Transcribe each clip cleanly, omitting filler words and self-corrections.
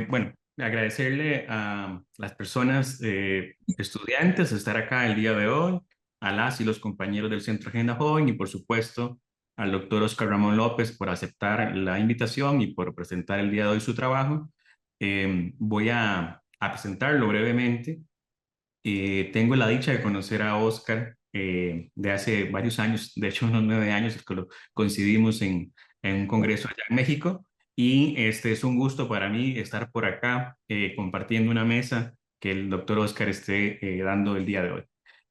Bueno, agradecerle a las personas, estudiantes, de estar acá el día de hoy, a las y los compañeros del Centro Agenda Joven y por supuesto al doctor Oscar Ramón López por aceptar la invitación y por presentar el día de hoy su trabajo. Voy a presentarlo brevemente. Tengo la dicha de conocer a Oscar de hace varios años, de hecho unos 9 años, que lo coincidimos en un congreso allá en México. Y este es un gusto para mí estar por acá compartiendo una mesa que el doctor Oscar esté dando el día de hoy.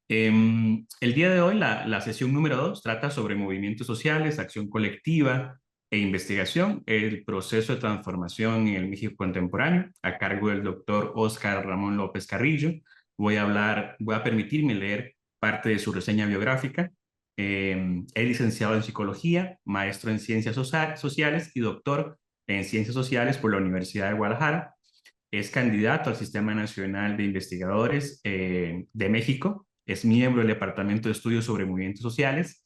El día de hoy, la sesión número 2 trata sobre movimientos sociales, acción colectiva e investigación, el proceso de transformación en el México contemporáneo, a cargo del doctor Oscar Ramón López Carrillo. Voy a permitirme leer parte de su reseña biográfica. Es licenciado en psicología, maestro en ciencias sociales y doctor en ciencias sociales por la Universidad de Guadalajara. Es candidato al Sistema Nacional de Investigadores de México. Es miembro del Departamento de Estudios sobre Movimientos Sociales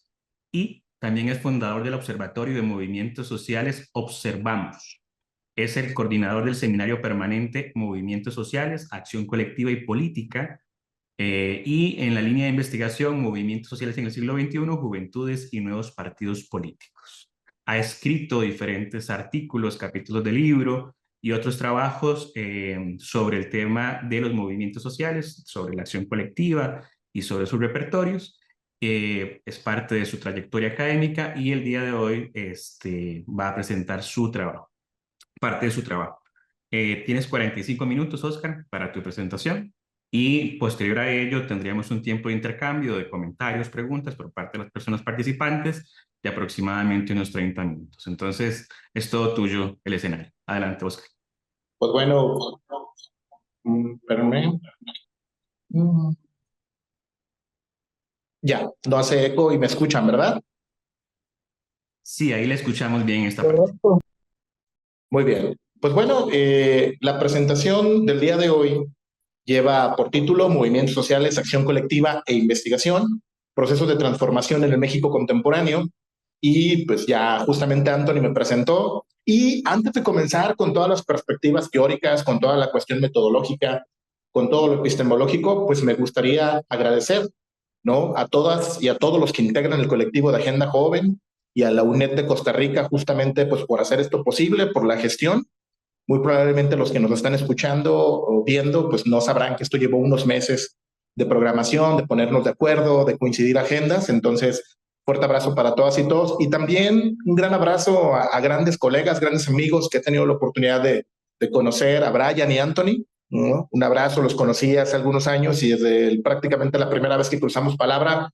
y también es fundador del Observatorio de Movimientos Sociales Observamos. Es el coordinador del Seminario Permanente Movimientos Sociales, Acción Colectiva y Política, y en la línea de investigación Movimientos Sociales en el siglo XXI, Juventudes y Nuevos Partidos Políticos. Ha escrito diferentes artículos, capítulos de libro y otros trabajos sobre el tema de los movimientos sociales, sobre la acción colectiva y sobre sus repertorios. Es parte de su trayectoria académica y el día de hoy va a presentar su trabajo, parte de su trabajo. Tienes 45 minutos, Oscar, para tu presentación y posterior a ello tendríamos un tiempo de intercambio de comentarios, preguntas por parte de las personas participantes de aproximadamente unos 30 minutos. Entonces, es todo tuyo el escenario. Adelante, Oscar. Pues bueno, espérame. Mm, Ya, no hace eco y me escuchan, ¿verdad? Sí, ahí le escuchamos bien esta parte. Muy bien. Pues bueno, la presentación del día de hoy lleva por título Movimientos Sociales, Acción Colectiva e Investigación, Procesos de Transformación en el México Contemporáneo. Y pues ya justamente Anthony me presentó. Y antes de comenzar con todas las perspectivas teóricas, con toda la cuestión metodológica, con todo lo epistemológico, pues me gustaría agradecer, ¿no?, a todas y a todos los que integran el colectivo de Agenda Joven y a la UNED de Costa Rica justamente pues por hacer esto posible, por la gestión. Muy probablemente los que nos están escuchando o viendo, pues no sabrán que esto llevó unos meses de programación, de ponernos de acuerdo, de coincidir agendas. Entonces, fuerte abrazo para todas y todos. Y también un gran abrazo a grandes colegas, grandes amigos que he tenido la oportunidad de conocer, a Brian y Anthony, ¿no? Un abrazo, los conocí hace algunos años y desde prácticamente la primera vez que cruzamos palabra,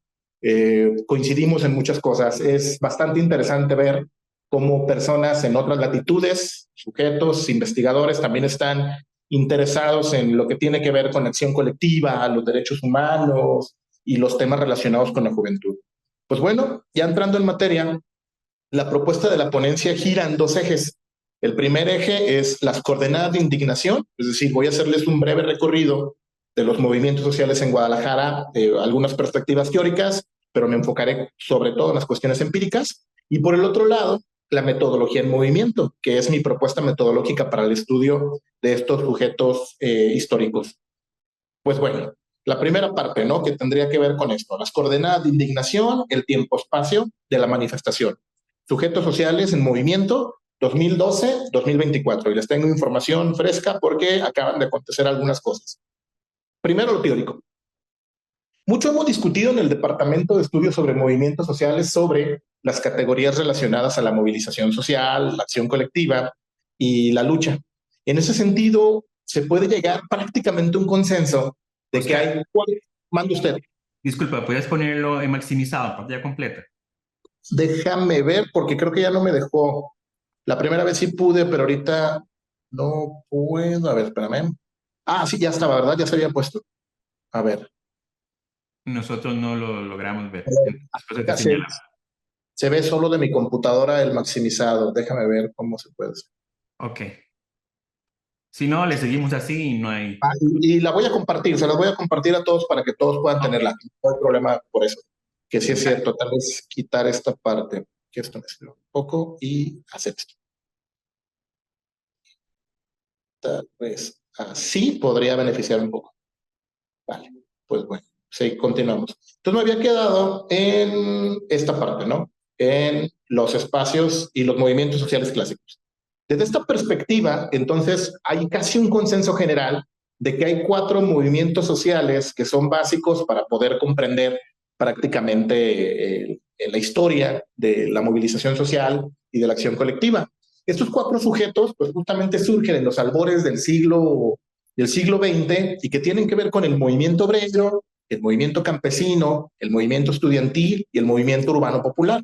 coincidimos en muchas cosas. Es bastante interesante ver cómo personas en otras latitudes, sujetos, investigadores, también están interesados en lo que tiene que ver con acción colectiva, los derechos humanos y los temas relacionados con la juventud. Pues bueno, ya entrando en materia, la propuesta de la ponencia gira en dos ejes. El primer eje es las coordenadas de indignación, es decir, voy a hacerles un breve recorrido de los movimientos sociales en Guadalajara, algunas perspectivas teóricas, pero me enfocaré sobre todo en las cuestiones empíricas. Y por el otro lado, la metodología en movimiento, que es mi propuesta metodológica para el estudio de estos sujetos históricos. Pues bueno, la primera parte, ¿no?, que tendría que ver con esto, las coordenadas de indignación, el tiempo-espacio de la manifestación. Sujetos sociales en movimiento 2012-2024. Y les tengo información fresca porque acaban de acontecer algunas cosas. Primero lo teórico. Mucho hemos discutido en el Departamento de Estudios sobre Movimientos Sociales sobre las categorías relacionadas a la movilización social, la acción colectiva y la lucha. En ese sentido, se puede llegar prácticamente a un consenso de que Oscar, hay... Mande usted. disculpa, ¿puedes ponerlo en maximizado, pantalla completa? Déjame ver porque creo que ya no me dejó. La primera vez sí pude, pero ahorita no puedo. A ver, espérame. Ah, sí, ya estaba, ¿verdad? Ya se había puesto. A ver. Nosotros no lo logramos ver. Después te Se, señalamos. se ve solo de mi computadora el maximizado. Déjame ver cómo se puede hacer. Ok. Si no, le seguimos así y no hay... Ah, y la voy a compartir, se las voy a compartir a todos para que todos puedan Ok. tenerla. No hay problema por eso. Que sí es cierto, tal vez quitar esta parte, que esto me sirve un poco y hacer esto. tal vez así podría beneficiar un poco. Vale, pues bueno, sí, continuamos. Entonces me había quedado en esta parte, ¿no? En los espacios y los movimientos sociales clásicos. Desde esta perspectiva, entonces, hay casi un consenso general de que hay 4 movimientos sociales que son básicos para poder comprender prácticamente la historia de la movilización social y de la acción colectiva. Estos 4 sujetos, pues justamente surgen en los albores del siglo XX y que tienen que ver con el movimiento obrero, el movimiento campesino, el movimiento estudiantil y el movimiento urbano popular.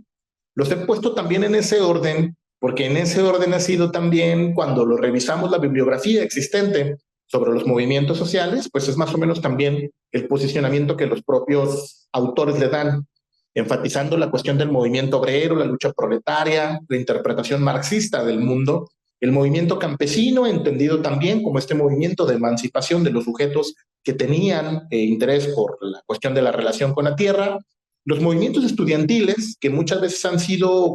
Los he puesto también en ese orden porque en ese orden ha sido también cuando lo revisamos la bibliografía existente sobre los movimientos sociales, pues es más o menos también el posicionamiento que los propios autores le dan, enfatizando la cuestión del movimiento obrero, la lucha proletaria, la interpretación marxista del mundo, el movimiento campesino, entendido también como este movimiento de emancipación de los sujetos que tenían interés por la cuestión de la relación con la tierra, los movimientos estudiantiles, que muchas veces han sido o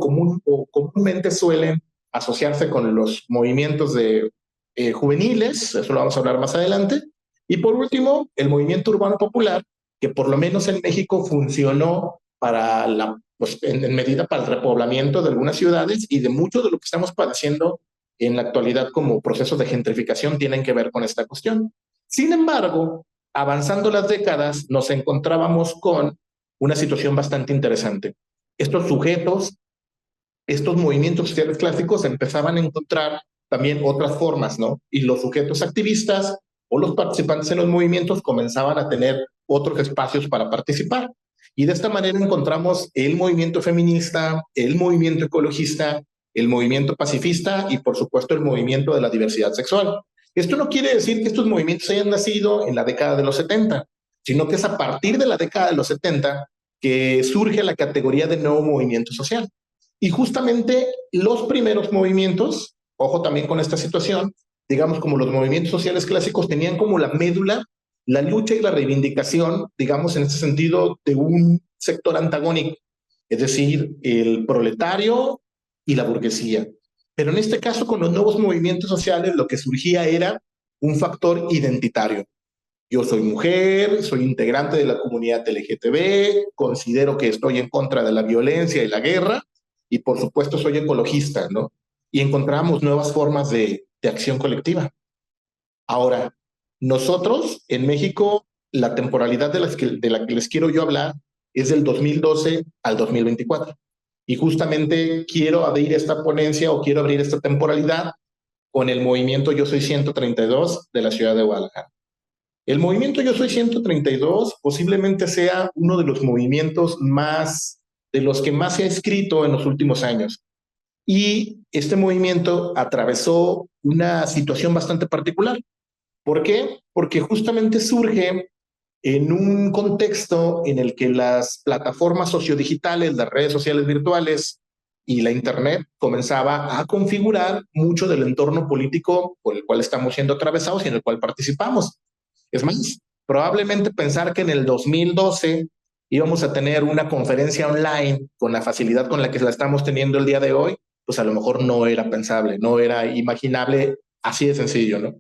comúnmente suelen asociarse con los movimientos juveniles, eso lo vamos a hablar más adelante, y por último, el movimiento urbano popular, que por lo menos en México funcionó para pues, en medida para el repoblamiento de algunas ciudades y de mucho de lo que estamos padeciendo en la actualidad como procesos de gentrificación tienen que ver con esta cuestión. Sin embargo, avanzando las décadas, nos encontrábamos con una situación bastante interesante. Estos sujetos, estos movimientos sociales clásicos empezaban a encontrar también otras formas, ¿no? Y los sujetos activistas o los participantes en los movimientos comenzaban a tener otros espacios para participar. Y de esta manera encontramos el movimiento feminista, el movimiento ecologista, el movimiento pacifista y por supuesto el movimiento de la diversidad sexual. Esto no quiere decir que estos movimientos hayan nacido en la década de los 70, sino que es a partir de la década de los 70 que surge la categoría de nuevo movimiento social. Y justamente los primeros movimientos, ojo también con esta situación, digamos como los movimientos sociales clásicos tenían como la médula la lucha y la reivindicación, digamos en este sentido, de un sector antagónico, es decir, el proletario y la burguesía. Pero en este caso, con los nuevos movimientos sociales, lo que surgía era un factor identitario. Yo soy mujer, soy integrante de la comunidad LGTB, considero que estoy en contra de la violencia y la guerra, y por supuesto soy ecologista, ¿no? Y encontramos nuevas formas de acción colectiva. Ahora, nosotros en México, la temporalidad de la que les quiero yo hablar es del 2012 al 2024. Y justamente quiero abrir esta ponencia o quiero abrir esta temporalidad con el movimiento Yo Soy 132 de la ciudad de Guadalajara. El movimiento Yo Soy 132 posiblemente sea uno de los movimientos de los que más se ha escrito en los últimos años. Y este movimiento atravesó una situación bastante particular. ¿Por qué? Porque justamente surge en un contexto en el que las plataformas sociodigitales, las redes sociales virtuales y la Internet comenzaba a configurar mucho del entorno político por el cual estamos siendo atravesados y en el cual participamos. Es más, probablemente pensar que en el 2012 íbamos a tener una conferencia online con la facilidad con la que la estamos teniendo el día de hoy, pues a lo mejor no era pensable, no era imaginable así de sencillo, ¿no?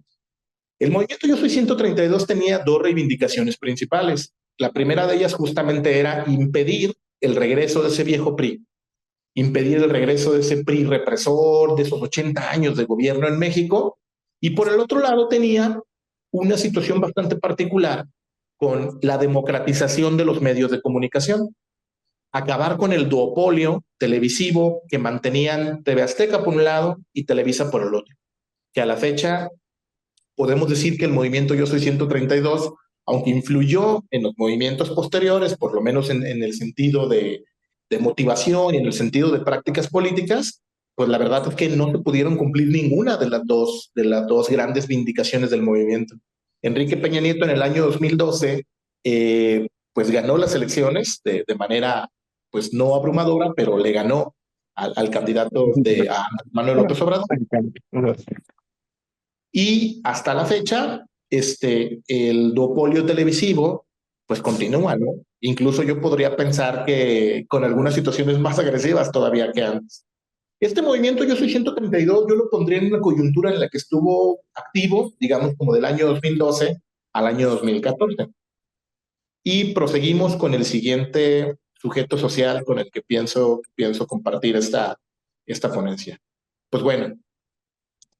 El movimiento Yo Soy 132 tenía 2 reivindicaciones principales. La primera de ellas justamente era impedir el regreso de ese viejo PRI, impedir el regreso de ese PRI represor, de esos 80 años de gobierno en México. Y por el otro lado tenía una situación bastante particular con la democratización de los medios de comunicación. Acabar con el duopolio televisivo que mantenían TV Azteca por un lado y Televisa por el otro, que a la fecha podemos decir que el movimiento Yo Soy 132, aunque influyó en los movimientos posteriores, por lo menos en el sentido de motivación y en el sentido de prácticas políticas, pues la verdad es que no se pudieron cumplir ninguna de las dos grandes vindicaciones del movimiento. Enrique Peña Nieto en el año 2012, pues ganó las elecciones de manera, pues no abrumadora, pero le ganó al candidato a Manuel López Obrador. Y hasta la fecha, el duopolio televisivo, pues continúa, ¿no? Incluso yo podría pensar que con algunas situaciones más agresivas todavía que antes. Este movimiento Yo Soy 132, yo lo pondría en una coyuntura en la que estuvo activo, digamos, como del año 2012 al año 2014. Y proseguimos con el siguiente sujeto social con el que pienso compartir esta ponencia. Pues bueno,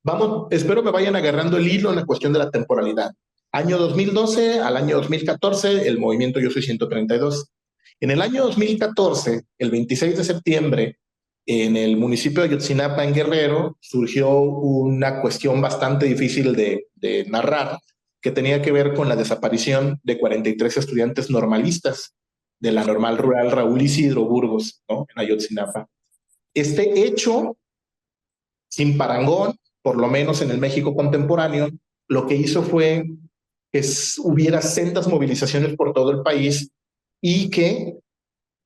vamos, espero me vayan agarrando el hilo en la cuestión de la temporalidad. Año 2012 al año 2014, el movimiento Yo Soy 132. En el año 2014, el 26 de septiembre, en el municipio de Ayotzinapa, en Guerrero, surgió una cuestión bastante difícil de narrar, que tenía que ver con la desaparición de 43 estudiantes normalistas de la normal rural Raúl Isidro Burgos, ¿no? En Ayotzinapa. Este hecho, sin parangón, por lo menos en el México contemporáneo, lo que hizo fue que hubiera sendas movilizaciones por todo el país y que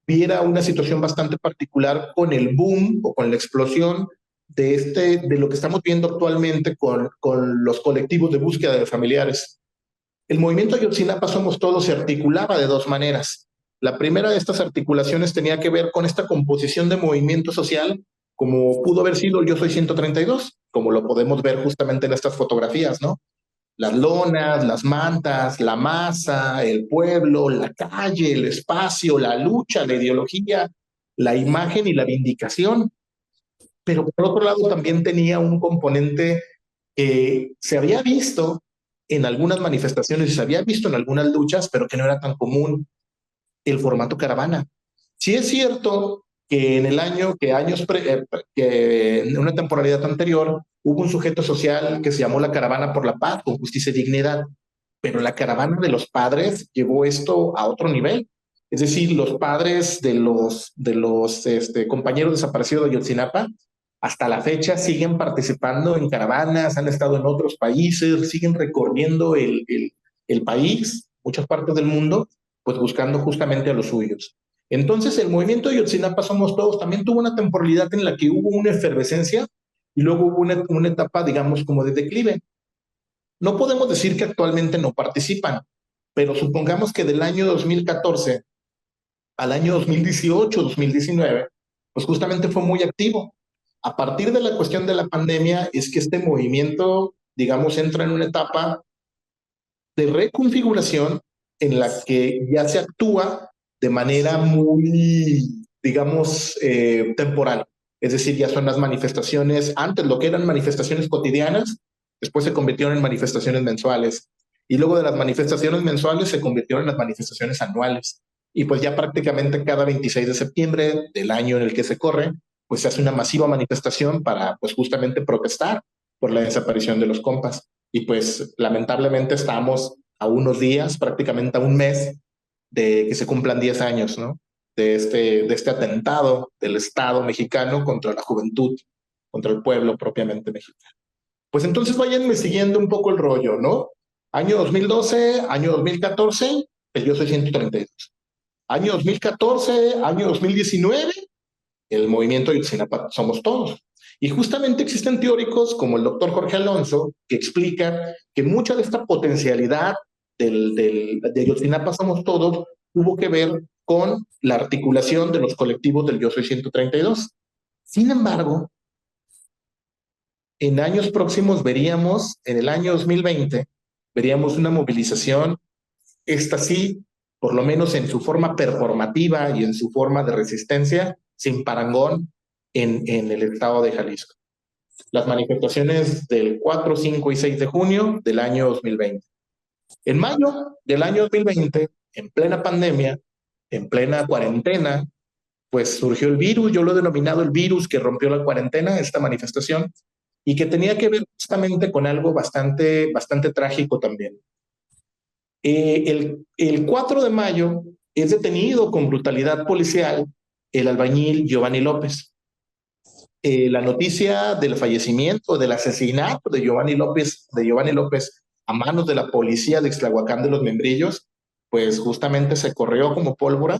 viera una situación bastante particular con el boom o con la explosión de lo que estamos viendo actualmente con los colectivos de búsqueda de familiares. El movimiento Ayotzinapa Somos Todos se articulaba de dos maneras. La primera de estas articulaciones tenía que ver con esta composición de movimiento social, como pudo haber sido el Yo Soy 132, como lo podemos ver justamente en estas fotografías, ¿no? Las lonas, las mantas, la masa, el pueblo, la calle, el espacio, la lucha, la ideología, la imagen y la vindicación. Pero por otro lado también tenía un componente que se había visto en algunas manifestaciones y se había visto en algunas luchas, pero que no era tan común, el formato caravana. Sí es cierto que en el año, que en una temporalidad anterior, hubo un sujeto social que se llamó la Caravana por la Paz, con justicia y dignidad, pero la caravana de los padres llevó esto a otro nivel. Es decir, los padres de los compañeros desaparecidos de Ayotzinapa, hasta la fecha siguen participando en caravanas, han estado en otros países, siguen recorriendo el país, muchas partes del mundo, pues buscando justamente a los suyos. Entonces, el movimiento de Ayotzinapa Somos Todos también tuvo una temporalidad en la que hubo una efervescencia y luego hubo una etapa, digamos, como de declive. No podemos decir que actualmente no participan, pero supongamos que del año 2014 al año 2018, 2019, pues justamente fue muy activo. A partir de la cuestión de la pandemia es que este movimiento, digamos, entra en una etapa de reconfiguración en la que ya se actúa de manera muy, digamos, temporal. Es decir, ya son las manifestaciones, antes lo que eran manifestaciones cotidianas, después se convirtieron en manifestaciones mensuales. Y luego de las manifestaciones mensuales se convirtieron en las manifestaciones anuales. Y pues ya prácticamente cada 26 de septiembre del año en el que se corre, pues se hace una masiva manifestación para pues justamente protestar por la desaparición de los compas. Y pues lamentablemente estamos a unos días, prácticamente a un mes, de que se cumplan 10 años, ¿no? De este atentado del Estado mexicano contra la juventud, contra el pueblo propiamente mexicano. Pues entonces váyanme siguiendo un poco el rollo, ¿no? Año 2012, año 2014, el Yo Soy 132. Año 2014, año 2019, el movimiento Ayotzinapa Somos Todos. Y justamente existen teóricos como el doctor Jorge Alonso que explica que mucha de esta potencialidad de Ayotzinapa Somos Todos tuvo que ver con la articulación de los colectivos del Yo Soy 132. Sin embargo, en años próximos veríamos, en el año 2020, veríamos una movilización, esta sí, por lo menos en su forma performativa y en su forma de resistencia, sin parangón en el estado de Jalisco. Las manifestaciones del 4, 5 y 6 de junio del año 2020. En mayo del año 2020, en plena pandemia, en plena cuarentena, pues surgió el virus, yo lo he denominado el virus que rompió la cuarentena, esta manifestación, y que tenía que ver justamente con algo bastante trágico también. El 4 de mayo es detenido con brutalidad policial el albañil Giovanni López. La noticia del fallecimiento, del asesinato de Giovanni López a manos de la policía de Ixtlahuacán de los Membrillos, pues justamente se corrió como pólvora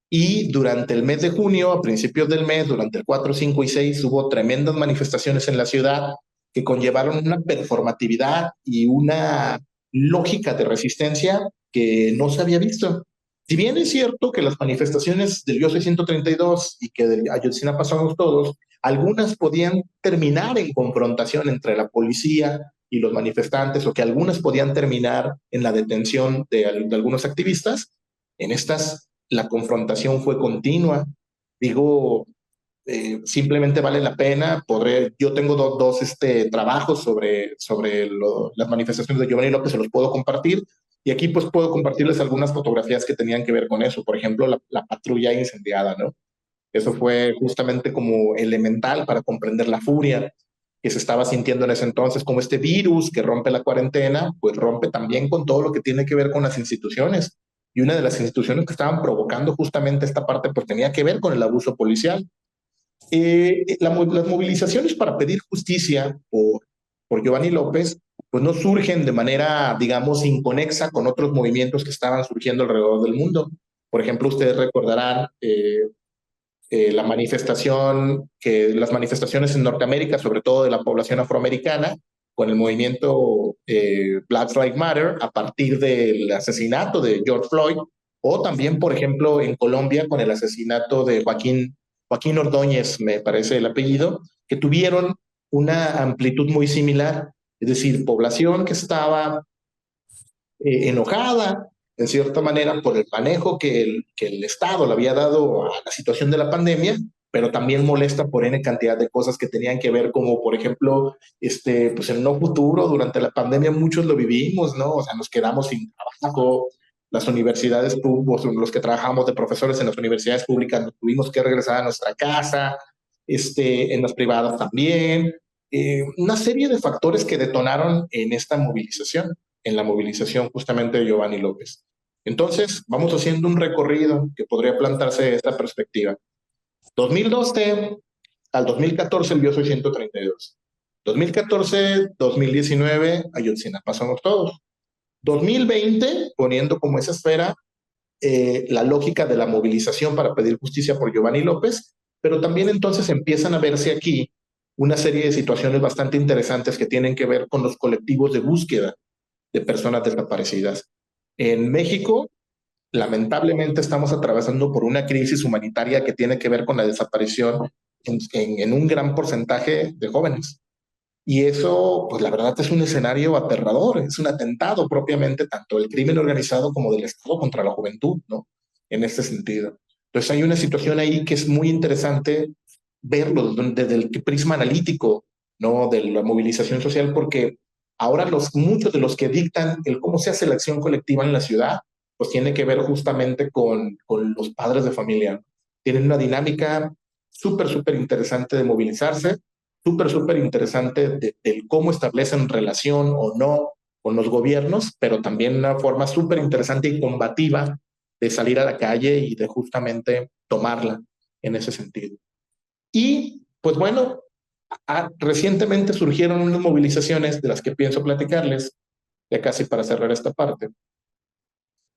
y durante el mes de junio, a principios del mes, durante el 4, 5 y 6, hubo tremendas manifestaciones en la ciudad que conllevaron una performatividad y una lógica de resistencia que no se había visto. Si bien es cierto que las manifestaciones del Yo Soy 132 y que del Ayotzinapa Somos Todos algunas podían terminar en confrontación entre la policía y los manifestantes, o que algunas podían terminar en la detención de algunos activistas. En estas, la confrontación fue continua. Digo, simplemente vale la pena. Yo tengo dos trabajos sobre las manifestaciones de Giovanni López, se los puedo compartir. Y aquí pues puedo compartirles algunas fotografías que tenían que ver con eso. Por ejemplo, la patrulla incendiada, ¿no? Eso fue justamente como elemental para comprender la furia que se estaba sintiendo en ese entonces, como este virus que rompe la cuarentena, pues rompe también con todo lo que tiene que ver con las instituciones. Y una de las instituciones que estaban provocando justamente esta parte, pues tenía que ver con el abuso policial. Las movilizaciones para pedir justicia por Giovanni López, pues no surgen de manera, digamos, inconexa con otros movimientos que estaban surgiendo alrededor del mundo. Por ejemplo, ustedes recordarán las manifestaciones en Norteamérica, sobre todo de la población afroamericana, con el movimiento Black Lives Matter a partir del asesinato de George Floyd, o también, por ejemplo, en Colombia con el asesinato de Joaquín Ordóñez, me parece el apellido, que tuvieron una amplitud muy similar, es decir, población que estaba enojada, en cierta manera, por el manejo que el Estado le había dado a la situación de la pandemia, pero también molesta por N cantidad de cosas que tenían que ver, como por ejemplo, pues el no futuro. Durante la pandemia muchos lo vivimos, ¿no? O sea, nos quedamos sin trabajo, las universidades públicas, los que trabajamos de profesores en las universidades públicas, nos tuvimos que regresar a nuestra casa, en las privadas también, una serie de factores que detonaron en la movilización justamente de Giovanni López. Entonces, vamos haciendo un recorrido que podría plantarse de esta perspectiva. 2012 al 2014, el Yo Soy 132. 2014-2019, Ayotzinapa somos todos. 2020, poniendo como esa esfera la lógica de la movilización para pedir justicia por Giovanni López, pero también entonces empiezan a verse aquí una serie de situaciones bastante interesantes que tienen que ver con los colectivos de búsqueda de personas desaparecidas. En México, lamentablemente, estamos atravesando por una crisis humanitaria que tiene que ver con la desaparición en un gran porcentaje de jóvenes. Y eso, pues la verdad es un escenario aterrador, es un atentado propiamente tanto del crimen organizado como del Estado contra la juventud, ¿no? En este sentido. Entonces hay una situación ahí que es muy interesante verlo desde el prisma analítico, ¿no? De la movilización social, porque ahora muchos de los que dictan el cómo se hace la acción colectiva en la ciudad, pues tiene que ver justamente con los padres de familia. Tienen una dinámica súper interesante de movilizarse, súper interesante de cómo establecen relación o no con los gobiernos, pero también una forma súper interesante y combativa de salir a la calle y de justamente tomarla en ese sentido. Y pues bueno, recientemente surgieron unas movilizaciones de las que pienso platicarles, ya casi para cerrar esta parte,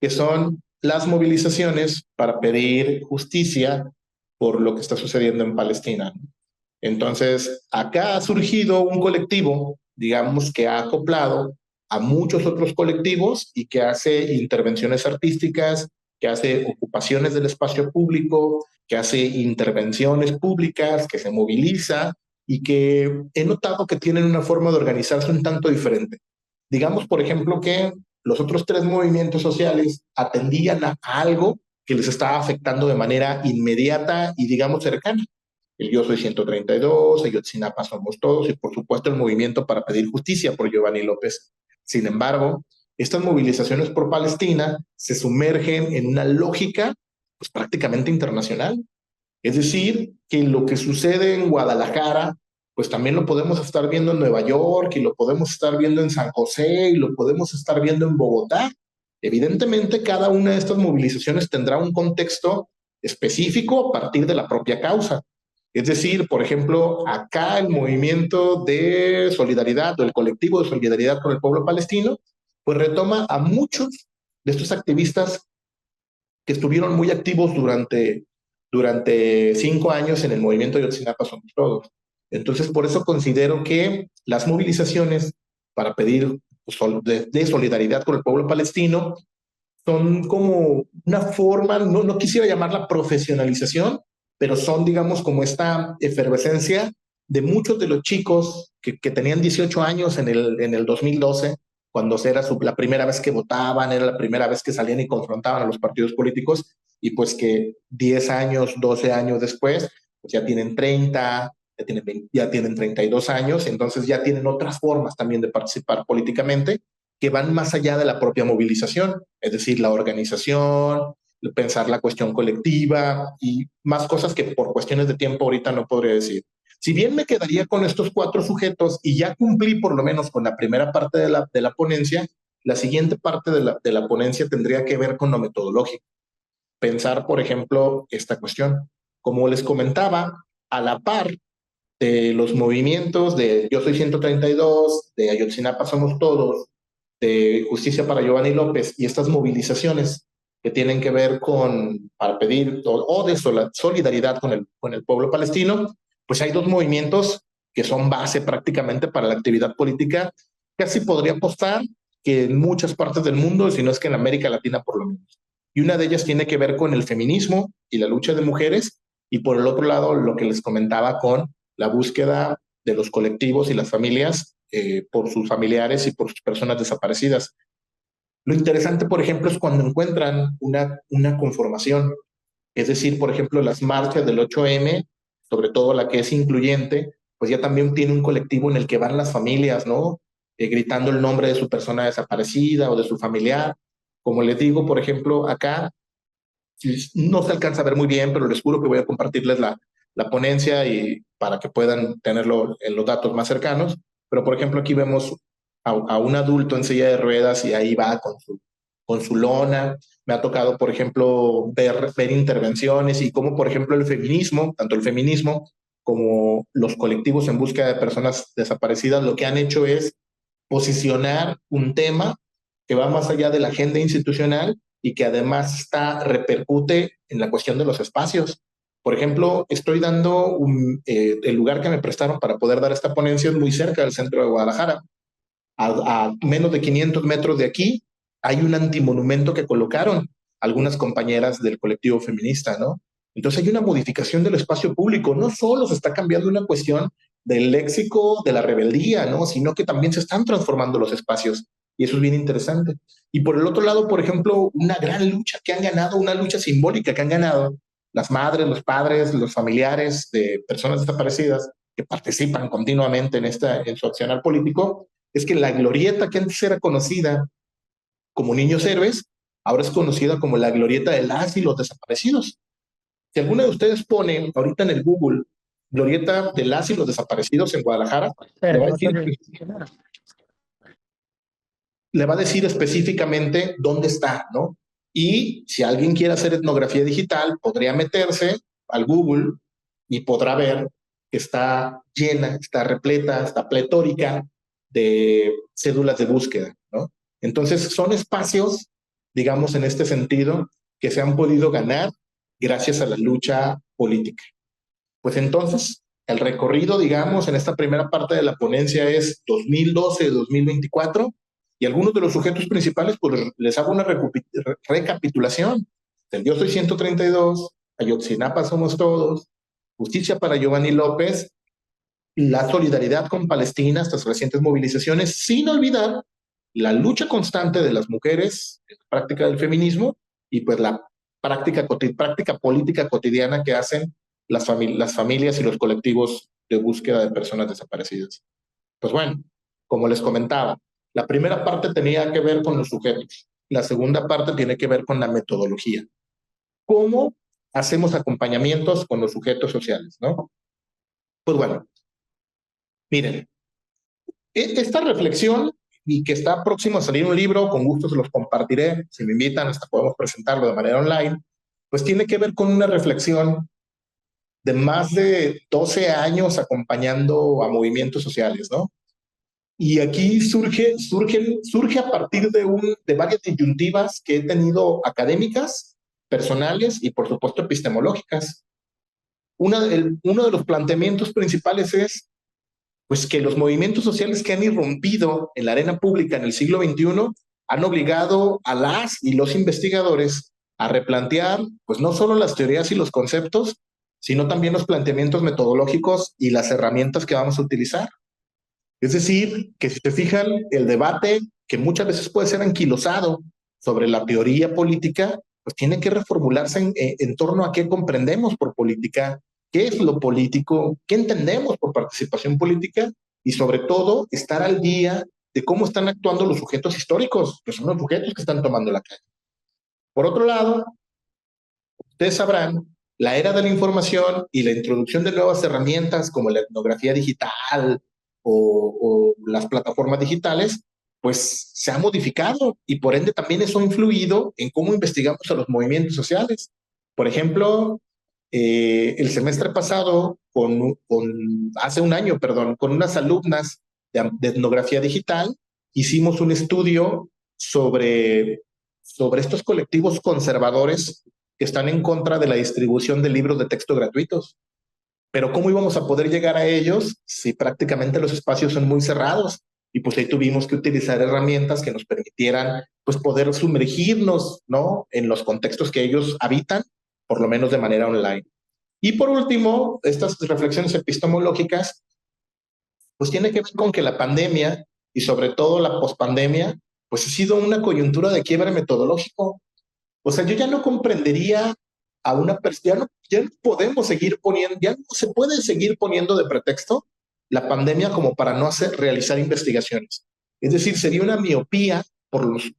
que son las movilizaciones para pedir justicia por lo que está sucediendo en Palestina. Entonces, acá ha surgido un colectivo, digamos, que ha acoplado a muchos otros colectivos y que hace intervenciones artísticas, que hace ocupaciones del espacio público, que hace intervenciones públicas, que se moviliza y que he notado que tienen una forma de organizarse un tanto diferente. Digamos, por ejemplo, que los otros tres movimientos sociales atendían a algo que les estaba afectando de manera inmediata y, digamos, cercana. El Yo Soy 132, Ayotzinapa somos todos y, por supuesto, el movimiento para pedir justicia por Giovanni López. Sin embargo, estas movilizaciones por Palestina se sumergen en una lógica pues, prácticamente internacional. Es decir, que lo que sucede en Guadalajara, pues también lo podemos estar viendo en Nueva York y lo podemos estar viendo en San José y lo podemos estar viendo en Bogotá. Evidentemente, cada una de estas movilizaciones tendrá un contexto específico a partir de la propia causa. Es decir, por ejemplo, acá el movimiento de solidaridad o el colectivo de solidaridad con el pueblo palestino, pues retoma a muchos de estos activistas que estuvieron muy activos durante 5 años en el movimiento de Ayotzinapa Somos Todos. Entonces, por eso considero que las movilizaciones para pedir de solidaridad con el pueblo palestino son como una forma, no quisiera llamarla profesionalización, pero son, digamos, como esta efervescencia de muchos de los chicos que tenían 18 años en el 2012, cuando era la primera vez que votaban, era la primera vez que salían y confrontaban a los partidos políticos, y pues que 10 años, 12 años después, pues ya tienen 30, ya tienen 32 años, entonces ya tienen otras formas también de participar políticamente que van más allá de la propia movilización, es decir, la organización, pensar la cuestión colectiva y más cosas que por cuestiones de tiempo ahorita no podría decir. Si bien me quedaría con estos cuatro sujetos y ya cumplí por lo menos con la primera parte de la ponencia, la siguiente parte de la ponencia tendría que ver con lo metodológico. Pensar, por ejemplo, esta cuestión. Como les comentaba, a la par de los movimientos de Yo Soy 132, de Ayotzinapa Somos Todos, de Justicia para Giovanni López y estas movilizaciones que tienen que ver con, para pedir o de solidaridad con el pueblo palestino, pues hay dos movimientos que son base prácticamente para la actividad política, casi podría apostar que en muchas partes del mundo, si no es que en América Latina por lo menos. Y una de ellas tiene que ver con el feminismo y la lucha de mujeres, y por el otro lado, lo que les comentaba con la búsqueda de los colectivos y las familias por sus familiares y por sus personas desaparecidas. Lo interesante, por ejemplo, es cuando encuentran una conformación, es decir, por ejemplo, las marchas del 8M, sobre todo la que es incluyente, pues ya también tiene un colectivo en el que van las familias, ¿no? Gritando el nombre de su persona desaparecida o de su familiar. Como les digo, por ejemplo, acá no se alcanza a ver muy bien, pero les juro que voy a compartirles la ponencia y para que puedan tenerlo en los datos más cercanos. Pero, por ejemplo, aquí vemos a un adulto en silla de ruedas y ahí va con su lona. Me ha tocado, por ejemplo, ver intervenciones y cómo, por ejemplo, el feminismo, tanto el feminismo como los colectivos en búsqueda de personas desaparecidas, lo que han hecho es posicionar un tema que va más allá de la agenda institucional y que además repercute en la cuestión de los espacios. Por ejemplo, estoy dando el lugar que me prestaron para poder dar esta ponencia es muy cerca del centro de Guadalajara. A menos de 500 metros de aquí hay un antimonumento que colocaron algunas compañeras del colectivo feminista, ¿no? Entonces hay una modificación del espacio público. No solo se está cambiando una cuestión del léxico de la rebeldía, ¿no? Sino que también se están transformando los espacios. Y eso es bien interesante. Y por el otro lado, por ejemplo, una gran lucha que han ganado, una lucha simbólica que han ganado las madres, los padres, los familiares de personas desaparecidas que participan continuamente en su accionar político, es que la glorieta que antes era conocida como Niños Héroes, ahora es conocida como la glorieta de las y los desaparecidos. Si alguno de ustedes pone ahorita en el Google glorieta de las y los desaparecidos en Guadalajara, le va a decir específicamente dónde está, ¿no? Y si alguien quiere hacer etnografía digital, podría meterse al Google y podrá ver que está llena, está repleta, está pletórica de cédulas de búsqueda, ¿no? Entonces son espacios, digamos, en este sentido, que se han podido ganar gracias a la lucha política. Pues entonces, el recorrido, digamos, en esta primera parte de la ponencia es 2012-2024 y algunos de los sujetos principales, pues les hago una recapitulación. El Yo Soy 132, Ayotzinapa Somos Todos, Justicia para Giovanni López, la solidaridad con Palestina, estas recientes movilizaciones, sin olvidar la lucha constante de las mujeres en la práctica del feminismo y pues la práctica política cotidiana que hacen las familias y los colectivos de búsqueda de personas desaparecidas. Pues bueno, como les comentaba, la primera parte tenía que ver con los sujetos, la segunda parte tiene que ver con la metodología. ¿Cómo hacemos acompañamientos con los sujetos sociales, no? Pues bueno, miren, esta reflexión y que está próximo a salir un libro, con gusto se los compartiré, si me invitan hasta podemos presentarlo de manera online, pues tiene que ver con una reflexión de más de 12 años acompañando a movimientos sociales, ¿no? Y aquí surge a partir de varias disyuntivas que he tenido académicas, personales y por supuesto epistemológicas. Uno de los planteamientos principales es pues que los movimientos sociales que han irrumpido en la arena pública en el siglo XXI han obligado a las y los investigadores a replantear, pues no solo las teorías y los conceptos, sino también los planteamientos metodológicos y las herramientas que vamos a utilizar. Es decir, que si se fijan, el debate que muchas veces puede ser anquilosado sobre la teoría política, pues tiene que reformularse en torno a qué comprendemos por política, qué es lo político, qué entendemos por participación política y sobre todo estar al día de cómo están actuando los sujetos históricos, que son los sujetos que están tomando la calle. Por otro lado, ustedes sabrán, la era de la información y la introducción de nuevas herramientas como la etnografía digital o las plataformas digitales, pues se ha modificado y por ende también eso ha influido en cómo investigamos a los movimientos sociales. Por ejemplo, el semestre pasado, hace un año, perdón, con unas alumnas de etnografía digital, hicimos un estudio sobre estos colectivos conservadores que están en contra de la distribución de libros de texto gratuitos. Pero ¿cómo íbamos a poder llegar a ellos si prácticamente los espacios son muy cerrados? Y pues ahí tuvimos que utilizar herramientas que nos permitieran pues poder sumergirnos, ¿no?, en los contextos que ellos habitan, por lo menos de manera online. Y por último, estas reflexiones epistemológicas pues tiene que ver con que la pandemia y sobre todo la pospandemia pues ha sido una coyuntura de quiebre metodológico. O sea, yo ya no comprendería a una persona, ya no podemos seguir poniendo, ya no se puede seguir poniendo de pretexto la pandemia como para no realizar investigaciones. Es decir, sería una miopía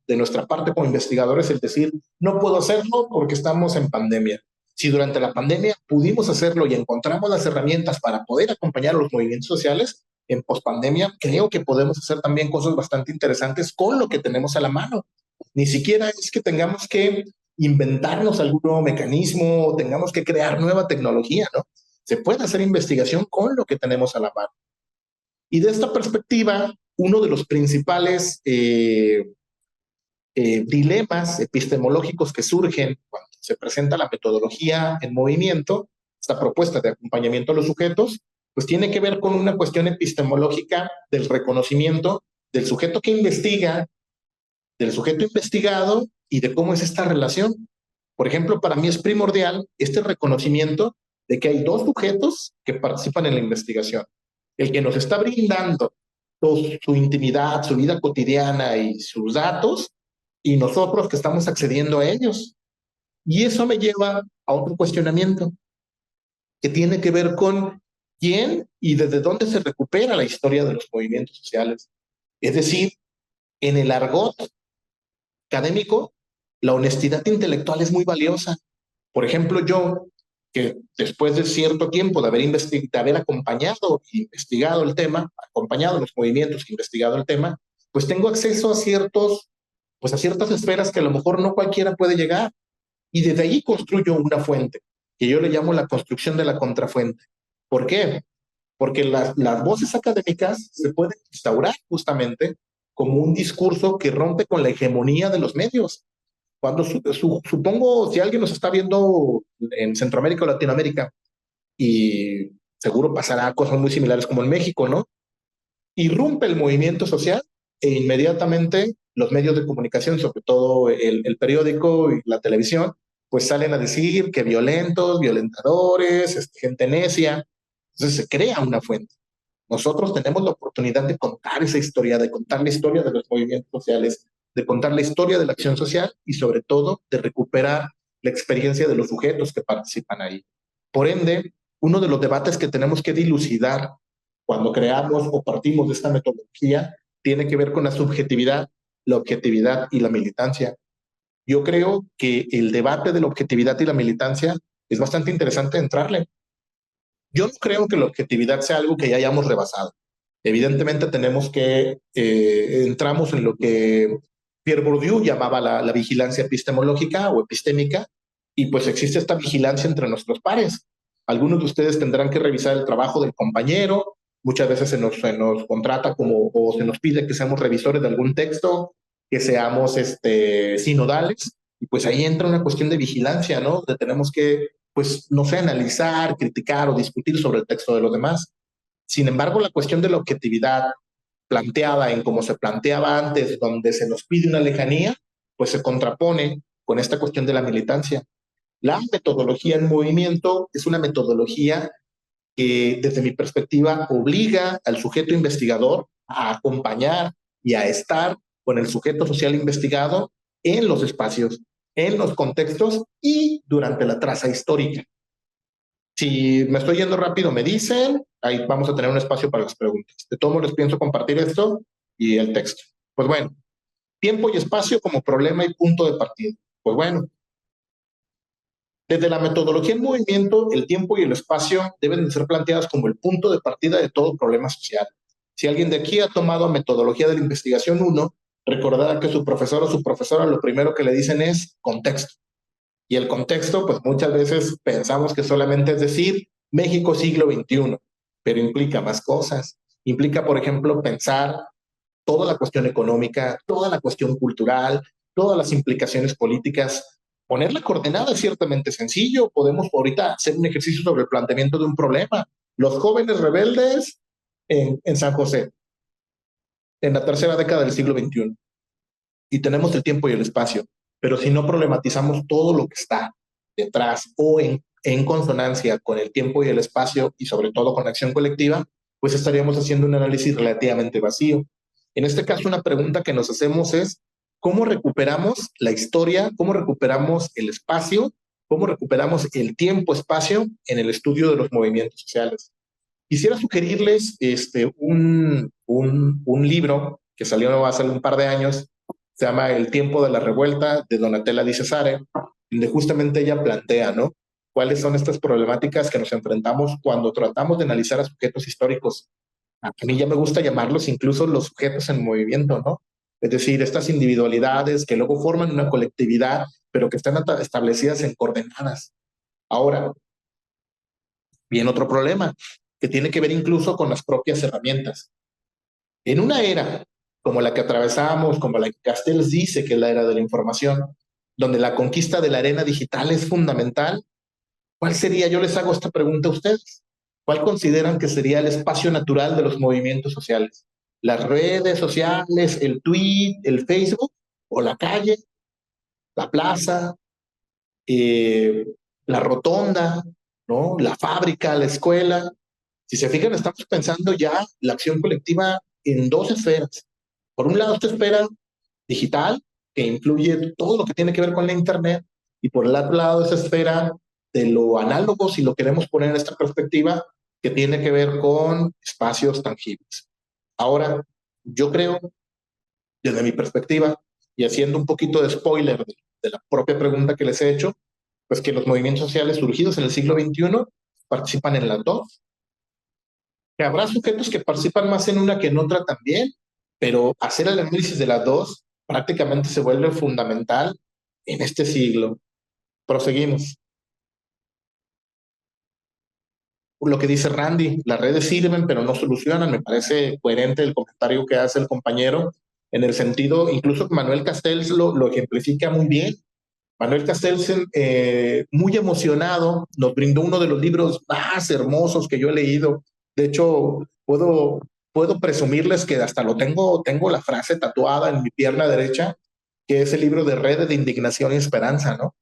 de nuestra parte como investigadores el decir, no puedo hacerlo porque estamos en pandemia. Si durante la pandemia pudimos hacerlo y encontramos las herramientas para poder acompañar a los movimientos sociales, en pospandemia creo que podemos hacer también cosas bastante interesantes con lo que tenemos a la mano. Ni siquiera es que tengamos que inventarnos algún nuevo mecanismo, tengamos que crear nueva tecnología, ¿no? Se puede hacer investigación con lo que tenemos a la mano. Y de esta perspectiva, uno de los principales dilemas epistemológicos que surgen cuando se presenta la metodología en movimiento, esta propuesta de acompañamiento a los sujetos, pues tiene que ver con una cuestión epistemológica del reconocimiento del sujeto que investiga, del sujeto investigado y de cómo es esta relación. Por ejemplo, para mí es primordial este reconocimiento de que hay dos sujetos que participan en la investigación. El que nos está brindando su intimidad, su vida cotidiana y sus datos, y nosotros que estamos accediendo a ellos. Y eso me lleva a otro cuestionamiento que tiene que ver con quién y desde dónde se recupera la historia de los movimientos sociales. Es decir, en el argot académico, la honestidad intelectual es muy valiosa. Por ejemplo, yo, que después de cierto tiempo de haber acompañado e investigado el tema, acompañado los movimientos e investigado el tema, pues tengo acceso a pues a ciertas esferas que a lo mejor no cualquiera puede llegar. Y desde ahí construyo una fuente, que yo le llamo la construcción de la contrafuente. ¿Por qué? Porque las voces académicas se pueden instaurar justamente como un discurso que rompe con la hegemonía de los medios. Cuando supongo, si alguien nos está viendo en Centroamérica o Latinoamérica, y seguro pasará cosas muy similares como en México, ¿no? Irrumpe el movimiento social e inmediatamente los medios de comunicación, sobre todo el periódico y la televisión, pues salen a decir que violentos, violentadores, gente necia. Entonces se crea una fuente. Nosotros tenemos la oportunidad de contar esa historia, de contar la historia de los movimientos sociales, de contar la historia de la acción social y sobre todo de recuperar la experiencia de los sujetos que participan ahí. Por ende, uno de los debates que tenemos que dilucidar cuando creamos o partimos de esta metodología tiene que ver con la subjetividad, la objetividad y la militancia. Yo creo que el debate de la objetividad y la militancia es bastante interesante entrarle. Yo no creo que la objetividad sea algo que ya hayamos rebasado. Evidentemente tenemos que, entramos en lo que Pierre Bourdieu llamaba la vigilancia epistemológica o epistémica, y pues existe esta vigilancia entre nuestros pares. Algunos de ustedes tendrán que revisar el trabajo del compañero, muchas veces se nos contrata como, o se nos pide que seamos revisores de algún texto, que seamos sinodales, y pues ahí entra una cuestión de vigilancia, ¿no? De tenemos que pues, no sé, analizar, criticar o discutir sobre el texto de los demás. Sin embargo, la cuestión de la objetividad planteada en como se planteaba antes, donde se nos pide una lejanía, pues se contrapone con esta cuestión de la militancia. La metodología en movimiento es una metodología que, desde mi perspectiva, obliga al sujeto investigador a acompañar y a estar con el sujeto social investigado en los espacios, en los contextos y durante la traza histórica. Si me estoy yendo rápido, me dicen, ahí vamos a tener un espacio para las preguntas. De todos modos, les pienso compartir esto y el texto. Pues bueno, tiempo y espacio como problema y punto de partida. Pues bueno, desde la metodología en movimiento, el tiempo y el espacio deben de ser planteados como el punto de partida de todo problema social. Si alguien de aquí ha tomado metodología de la investigación 1, recordará que su profesor o su profesora lo primero que le dicen es contexto. Y el contexto, pues muchas veces pensamos que solamente es decir México siglo XXI, pero implica más cosas. Implica, por ejemplo, pensar toda la cuestión económica, toda la cuestión cultural, todas las implicaciones políticas. Poner la coordenada es ciertamente sencillo. Podemos ahorita hacer un ejercicio sobre el planteamiento de un problema. Los jóvenes rebeldes en San José, en la tercera década del siglo XXI. Y tenemos el tiempo y el espacio. Pero si no problematizamos todo lo que está detrás o en consonancia con el tiempo y el espacio y sobre todo con la acción colectiva, pues estaríamos haciendo un análisis relativamente vacío. En este caso, una pregunta que nos hacemos es, ¿cómo recuperamos la historia? ¿Cómo recuperamos el espacio? ¿Cómo recuperamos el tiempo-espacio en el estudio de los movimientos sociales? Quisiera sugerirles un libro que salió hace un par de años, se llama El tiempo de la revuelta, de Donatella Di Cesare, donde justamente ella plantea, ¿no? ¿Cuáles son estas problemáticas que nos enfrentamos cuando tratamos de analizar a sujetos históricos? A mí ya me gusta llamarlos incluso los sujetos en movimiento, ¿no? Es decir, estas individualidades que luego forman una colectividad, pero que están establecidas en coordenadas. Ahora, viene otro problema, que tiene que ver incluso con las propias herramientas. En una era como la que atravesamos, como la que Castells dice que es la era de la información, donde la conquista de la arena digital es fundamental, ¿cuál sería? Yo les hago esta pregunta a ustedes. ¿Cuál consideran que sería el espacio natural de los movimientos sociales? ¿Las redes sociales, el tweet, el Facebook o la calle, la plaza, eh, la rotonda, ¿no? La fábrica, la escuela? Si se fijan, estamos pensando ya la acción colectiva en dos esferas. Por un lado, esta esfera digital, que incluye todo lo que tiene que ver con la Internet, y por el otro lado, esa esfera de lo análogo, si lo queremos poner en esta perspectiva, que tiene que ver con espacios tangibles. Ahora, yo creo, desde mi perspectiva, y haciendo un poquito de spoiler de la propia pregunta que les he hecho, pues que los movimientos sociales surgidos en el siglo XXI participan en las dos, que habrá sujetos que participan más en una que en otra también, pero hacer el análisis de las dos prácticamente se vuelve fundamental en este siglo. Proseguimos. Lo que dice Randy, las redes sirven pero no solucionan, me parece coherente el comentario que hace el compañero, en el sentido, incluso Manuel Castells lo ejemplifica muy bien. Manuel Castells, muy emocionado, nos brindó uno de los libros más hermosos que yo he leído. De hecho, puedo presumirles que hasta tengo la frase tatuada en mi pierna derecha, que es el libro de Redes de Indignación y Esperanza, ¿no?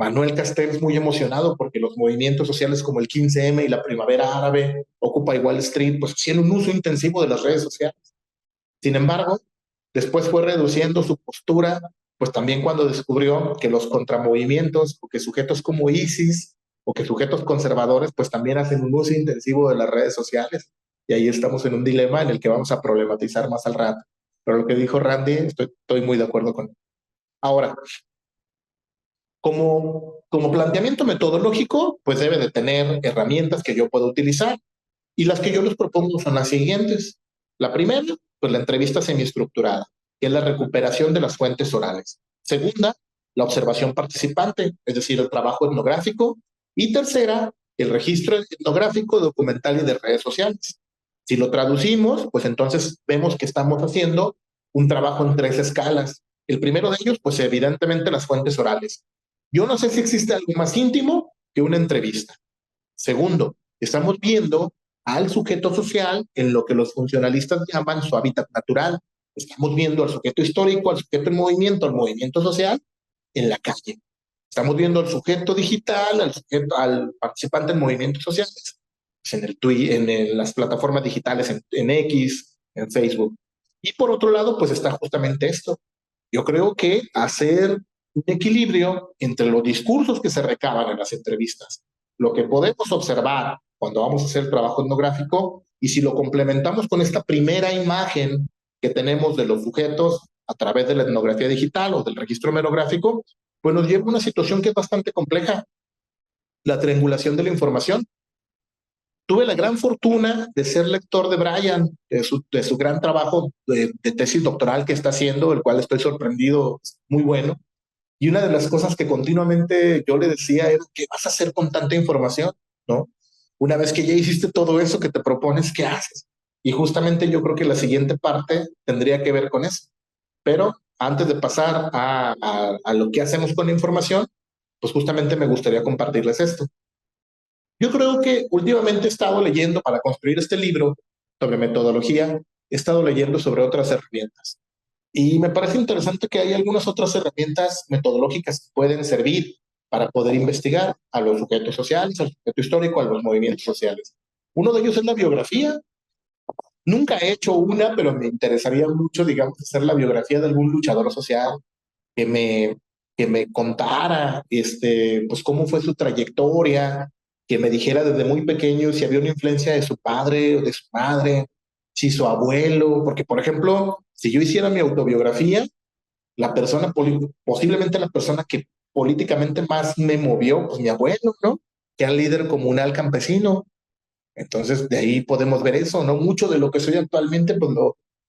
Manuel Castells muy emocionado porque los movimientos sociales como el 15M y la Primavera Árabe, Occupy Wall Street, pues hacían un uso intensivo de las redes sociales. Sin embargo, después fue reduciendo su postura, pues también cuando descubrió que los contramovimientos o que sujetos como ISIS o que sujetos conservadores pues también hacen un uso intensivo de las redes sociales. Y ahí estamos en un dilema en el que vamos a problematizar más al rato. Pero lo que dijo Randy, estoy muy de acuerdo con él. Ahora, como planteamiento metodológico, pues debe de tener herramientas que yo pueda utilizar. Y las que yo les propongo son las siguientes. La primera, pues la entrevista semiestructurada, que es la recuperación de las fuentes orales. Segunda, la observación participante, es decir, el trabajo etnográfico. Y tercera, el registro etnográfico, documental y de redes sociales. Si lo traducimos, pues entonces vemos que estamos haciendo un trabajo en tres escalas. El primero de ellos, pues evidentemente las fuentes orales. Yo no sé si existe algo más íntimo que una entrevista. Segundo, estamos viendo al sujeto social en lo que los funcionalistas llaman su hábitat natural. Estamos viendo al sujeto histórico, al sujeto en movimiento, al movimiento social en la calle. Estamos viendo al sujeto digital, al participante en movimientos sociales, pues en las plataformas digitales, en X, en Facebook. Y por otro lado, pues está justamente esto. Yo creo que hacer un equilibrio entre los discursos que se recaban en las entrevistas, lo que podemos observar cuando vamos a hacer el trabajo etnográfico, y si lo complementamos con esta primera imagen que tenemos de los sujetos a través de la etnografía digital o del registro hemerográfico, pues nos lleva a una situación que es bastante compleja, la triangulación de la información. Tuve la gran fortuna de ser lector de Brian, de su gran trabajo de tesis doctoral que está haciendo, el cual estoy sorprendido, muy bueno. Y una de las cosas que continuamente yo le decía era, ¿qué vas a hacer con tanta información? ¿No? Una vez que ya hiciste todo eso que te propones, ¿qué haces? Y justamente yo creo que la siguiente parte tendría que ver con eso. Pero antes de pasar a lo que hacemos con la información, pues justamente me gustaría compartirles esto. Yo creo que últimamente he estado leyendo para construir este libro sobre metodología, he estado leyendo sobre otras herramientas. Y me parece interesante que hay algunas otras herramientas metodológicas que pueden servir para poder investigar a los sujetos sociales, al sujeto histórico, a los movimientos sociales. Uno de ellos es la biografía. Nunca he hecho una, pero me interesaría mucho, digamos, hacer la biografía de algún luchador social que me, que me contara, pues cómo fue su trayectoria, que me dijera desde muy pequeño si había una influencia de su padre o de su madre, si su abuelo, porque por ejemplo, si yo hiciera mi autobiografía, posiblemente la persona que políticamente más me movió, pues mi abuelo, ¿no? Que era líder comunal campesino. Entonces, de ahí podemos ver eso, ¿no? Mucho de lo que soy actualmente, pues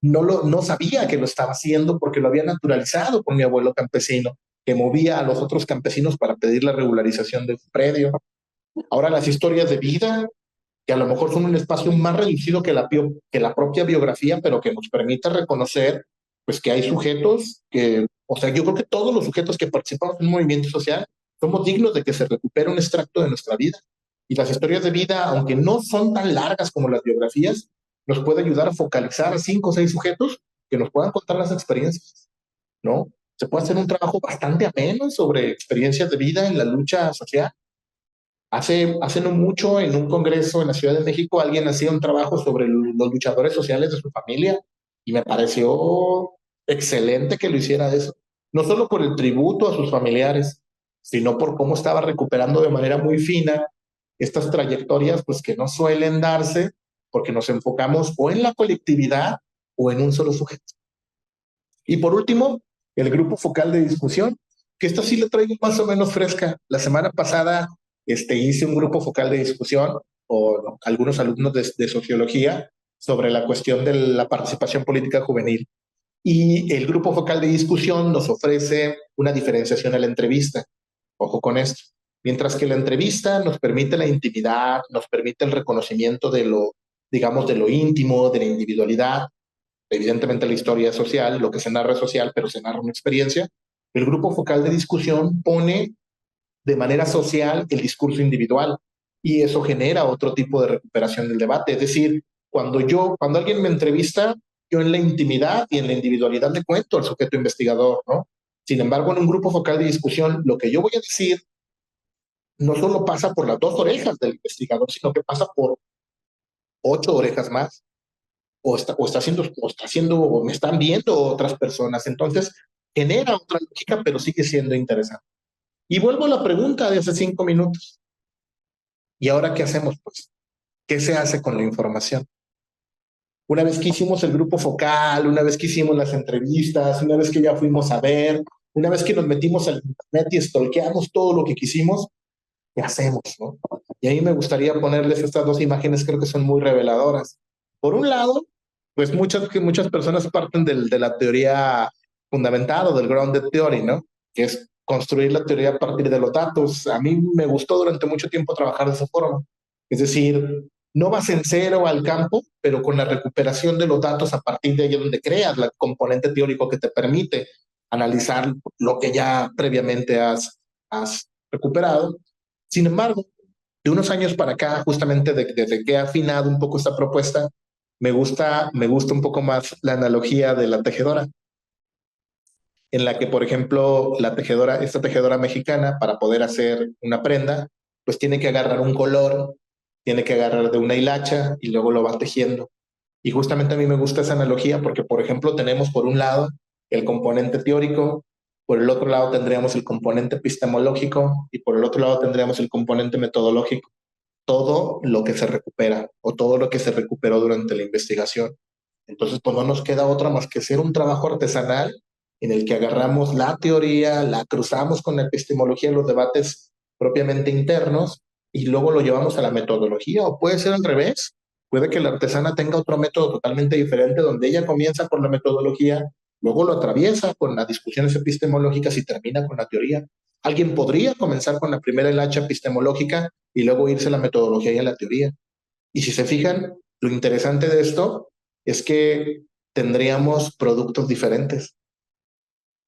no sabía que lo estaba haciendo porque lo había naturalizado con mi abuelo campesino, que movía a los otros campesinos para pedir la regularización del predio. Ahora las historias de vida, que a lo mejor son un espacio más reducido que la propia biografía, pero que nos permite reconocer, pues que hay sujetos que, o sea, yo creo que todos los sujetos que participamos en un movimiento social somos dignos de que se recupere un extracto de nuestra vida. Y las historias de vida, aunque no son tan largas como las biografías, nos puede ayudar a focalizar a 5 o 6 sujetos que nos puedan contar las experiencias, ¿no? Se puede hacer un trabajo bastante ameno sobre experiencias de vida en la lucha social. Hace no mucho, en un congreso en la Ciudad de México, alguien hacía un trabajo sobre los luchadores sociales de su familia y me pareció excelente que lo hiciera eso. No solo por el tributo a sus familiares, sino por cómo estaba recuperando de manera muy fina estas trayectorias, pues que no suelen darse porque nos enfocamos o en la colectividad o en un solo sujeto. Y por último, el grupo focal de discusión, que esta sí la traigo más o menos fresca. La semana pasada hice un grupo focal de discusión con algunos alumnos de sociología sobre la cuestión de la participación política juvenil. Y el grupo focal de discusión nos ofrece una diferenciación a la entrevista. Ojo con esto. Mientras que la entrevista nos permite la intimidad, nos permite el reconocimiento de lo, digamos, de lo íntimo, de la individualidad, evidentemente la historia social, lo que se narra es social, pero se narra una experiencia. El grupo focal de discusión pone de manera social el discurso individual y eso genera otro tipo de recuperación del debate. Es decir, cuando alguien me entrevista, yo en la intimidad y en la individualidad le cuento al sujeto investigador, ¿no? Sin embargo, en un grupo focal de discusión, lo que yo voy a decir no solo pasa por las 2 orejas del investigador, sino que pasa por 8 orejas más o me están viendo otras personas. Entonces, genera otra lógica, pero sigue siendo interesante. Y vuelvo a la pregunta de hace 5 minutos. ¿Y ahora qué hacemos? Pues, ¿qué se hace con la información? Una vez que hicimos el grupo focal, una vez que hicimos las entrevistas, una vez que ya fuimos a ver, una vez que nos metimos al internet y stalkeamos todo lo que quisimos, ¿qué hacemos? ¿No? Y ahí me gustaría ponerles estas 2 imágenes, creo que son muy reveladoras. Por un lado, pues muchas personas parten de la teoría fundamentada, del grounded theory, ¿no? Que es construir la teoría a partir de los datos. A mí me gustó durante mucho tiempo trabajar de esa forma. Es decir, no vas en cero al campo, pero con la recuperación de los datos a partir de ahí es donde creas el componente teórico que te permite analizar lo que ya previamente has recuperado. Sin embargo, de unos años para acá, justamente desde que he afinado un poco esta propuesta, me gusta un poco más la analogía de la tejedora. en la que, por ejemplo, esta tejedora mexicana, para poder hacer una prenda, pues tiene que agarrar un color, tiene que agarrar de una hilacha y luego lo va tejiendo. Y justamente a mí me gusta esa analogía porque, por ejemplo, tenemos por un lado el componente teórico, por el otro lado tendríamos el componente epistemológico y por el otro lado tendríamos el componente metodológico. Todo lo que se recupera o todo lo que se recuperó durante la investigación. Entonces, pues no nos queda otra más que hacer un trabajo artesanal en el que agarramos la teoría, la cruzamos con la epistemología, los debates propiamente internos y luego lo llevamos a la metodología. O puede ser al revés. Puede que la artesana tenga otro método totalmente diferente donde ella comienza por la metodología, luego lo atraviesa con las discusiones epistemológicas y termina con la teoría. Alguien podría comenzar con la primera hilacha epistemológica y luego irse a la metodología y a la teoría. Y si se fijan, lo interesante de esto es que tendríamos productos diferentes.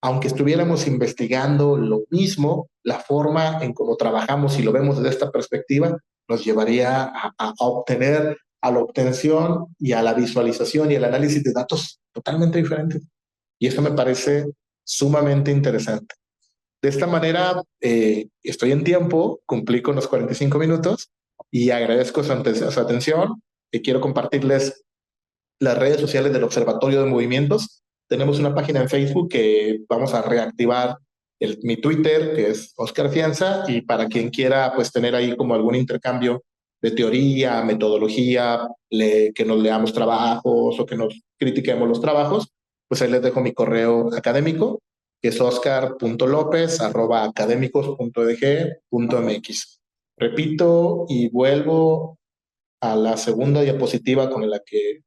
Aunque estuviéramos investigando lo mismo, la forma en cómo trabajamos, si lo vemos desde esta perspectiva, nos llevaría a obtener, a la obtención y a la visualización y el análisis de datos totalmente diferentes. Y eso me parece sumamente interesante. De esta manera, estoy en tiempo, cumplí con los 45 minutos y agradezco su atención. Quiero compartirles las redes sociales del Observatorio de Movimientos. Tenemos una página en Facebook que vamos a reactivar mi Twitter, que es Oscar Fianza, y para quien quiera pues tener ahí como algún intercambio de teoría, metodología, que nos leamos trabajos o que nos critiquemos los trabajos, pues ahí les dejo mi correo académico, que es oscar.lopez@academicos.edg.mx. Repito y vuelvo a la segunda diapositiva con la que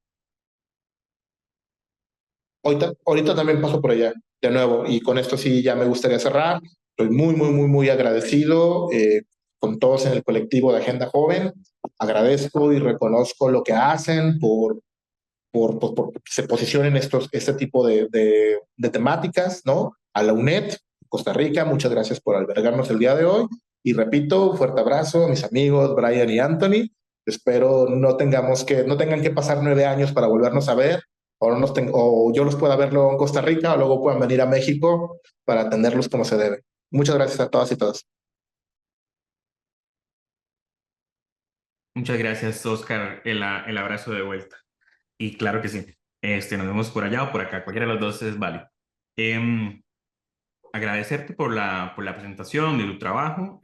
ahorita también paso por allá, de nuevo, y con esto sí ya me gustaría cerrar. Estoy muy, muy, muy, muy agradecido con todos en el colectivo de Agenda Joven. Agradezco y reconozco lo que hacen por que se posicionen este tipo de temáticas, ¿no? A la UNED, Costa Rica, muchas gracias por albergarnos el día de hoy. Y repito, un fuerte abrazo a mis amigos Brian y Anthony. Espero no tengan que pasar 9 años para volvernos a ver, o yo los pueda verlo en Costa Rica, o luego puedan venir a México para atenderlos como se debe. Muchas gracias a todas y todos. Muchas gracias, Oscar, el abrazo de vuelta. Y claro que sí, nos vemos por allá o por acá, cualquiera de los dos es válido. Em, Agradecerte por la presentación de tu trabajo.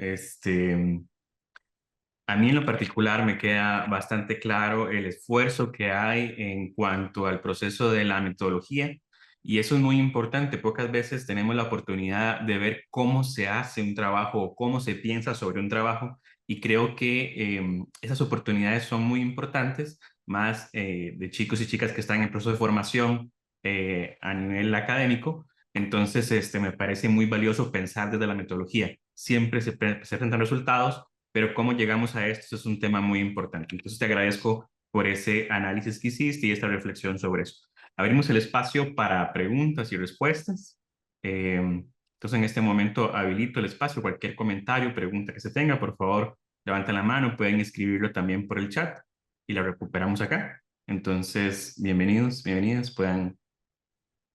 A mí en lo particular me queda bastante claro el esfuerzo que hay en cuanto al proceso de la metodología y eso es muy importante. Pocas veces tenemos la oportunidad de ver cómo se hace un trabajo o cómo se piensa sobre un trabajo y creo que esas oportunidades son muy importantes, más de chicos y chicas que están en proceso de formación a nivel académico. Entonces, me parece muy valioso pensar desde la metodología. Siempre se presentan resultados, pero cómo llegamos a esto es un tema muy importante. Entonces te agradezco por ese análisis que hiciste y esta reflexión sobre eso. Abrimos el espacio para preguntas y respuestas. Entonces en este momento habilito el espacio. Cualquier comentario, pregunta que se tenga, por favor, levanten la mano, pueden escribirlo también por el chat y la recuperamos acá. Entonces, bienvenidos, bienvenidas, puedan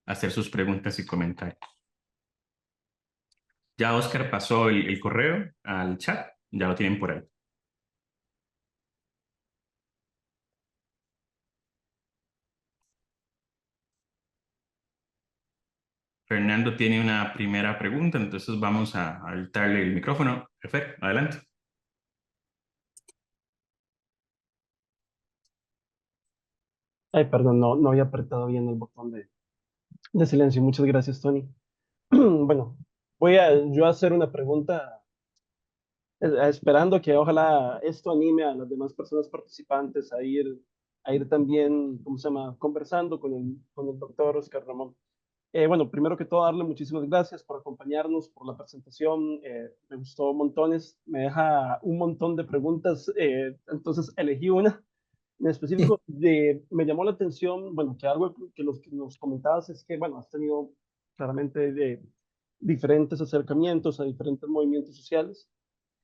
hacer sus preguntas y comentarios. Ya Oscar pasó el correo al chat, ya lo tienen por ahí. Fernando tiene una primera pregunta, entonces vamos a habilitarle el micrófono. Perfecto, adelante. Ay, perdón, no había apretado bien el botón de silencio. Muchas gracias, Tony. Bueno, voy a yo a hacer una pregunta, esperando que ojalá esto anime a las demás personas participantes a ir también, ¿cómo se llama?, conversando con el doctor Oscar Ramón. Bueno, primero que todo, darle muchísimas gracias por acompañarnos, por la presentación. Me gustó montones, me deja un montón de preguntas, entonces elegí una en específico. Me llamó la atención, bueno, que algo que nos comentabas es que, bueno, has tenido claramente diferentes acercamientos a diferentes movimientos sociales.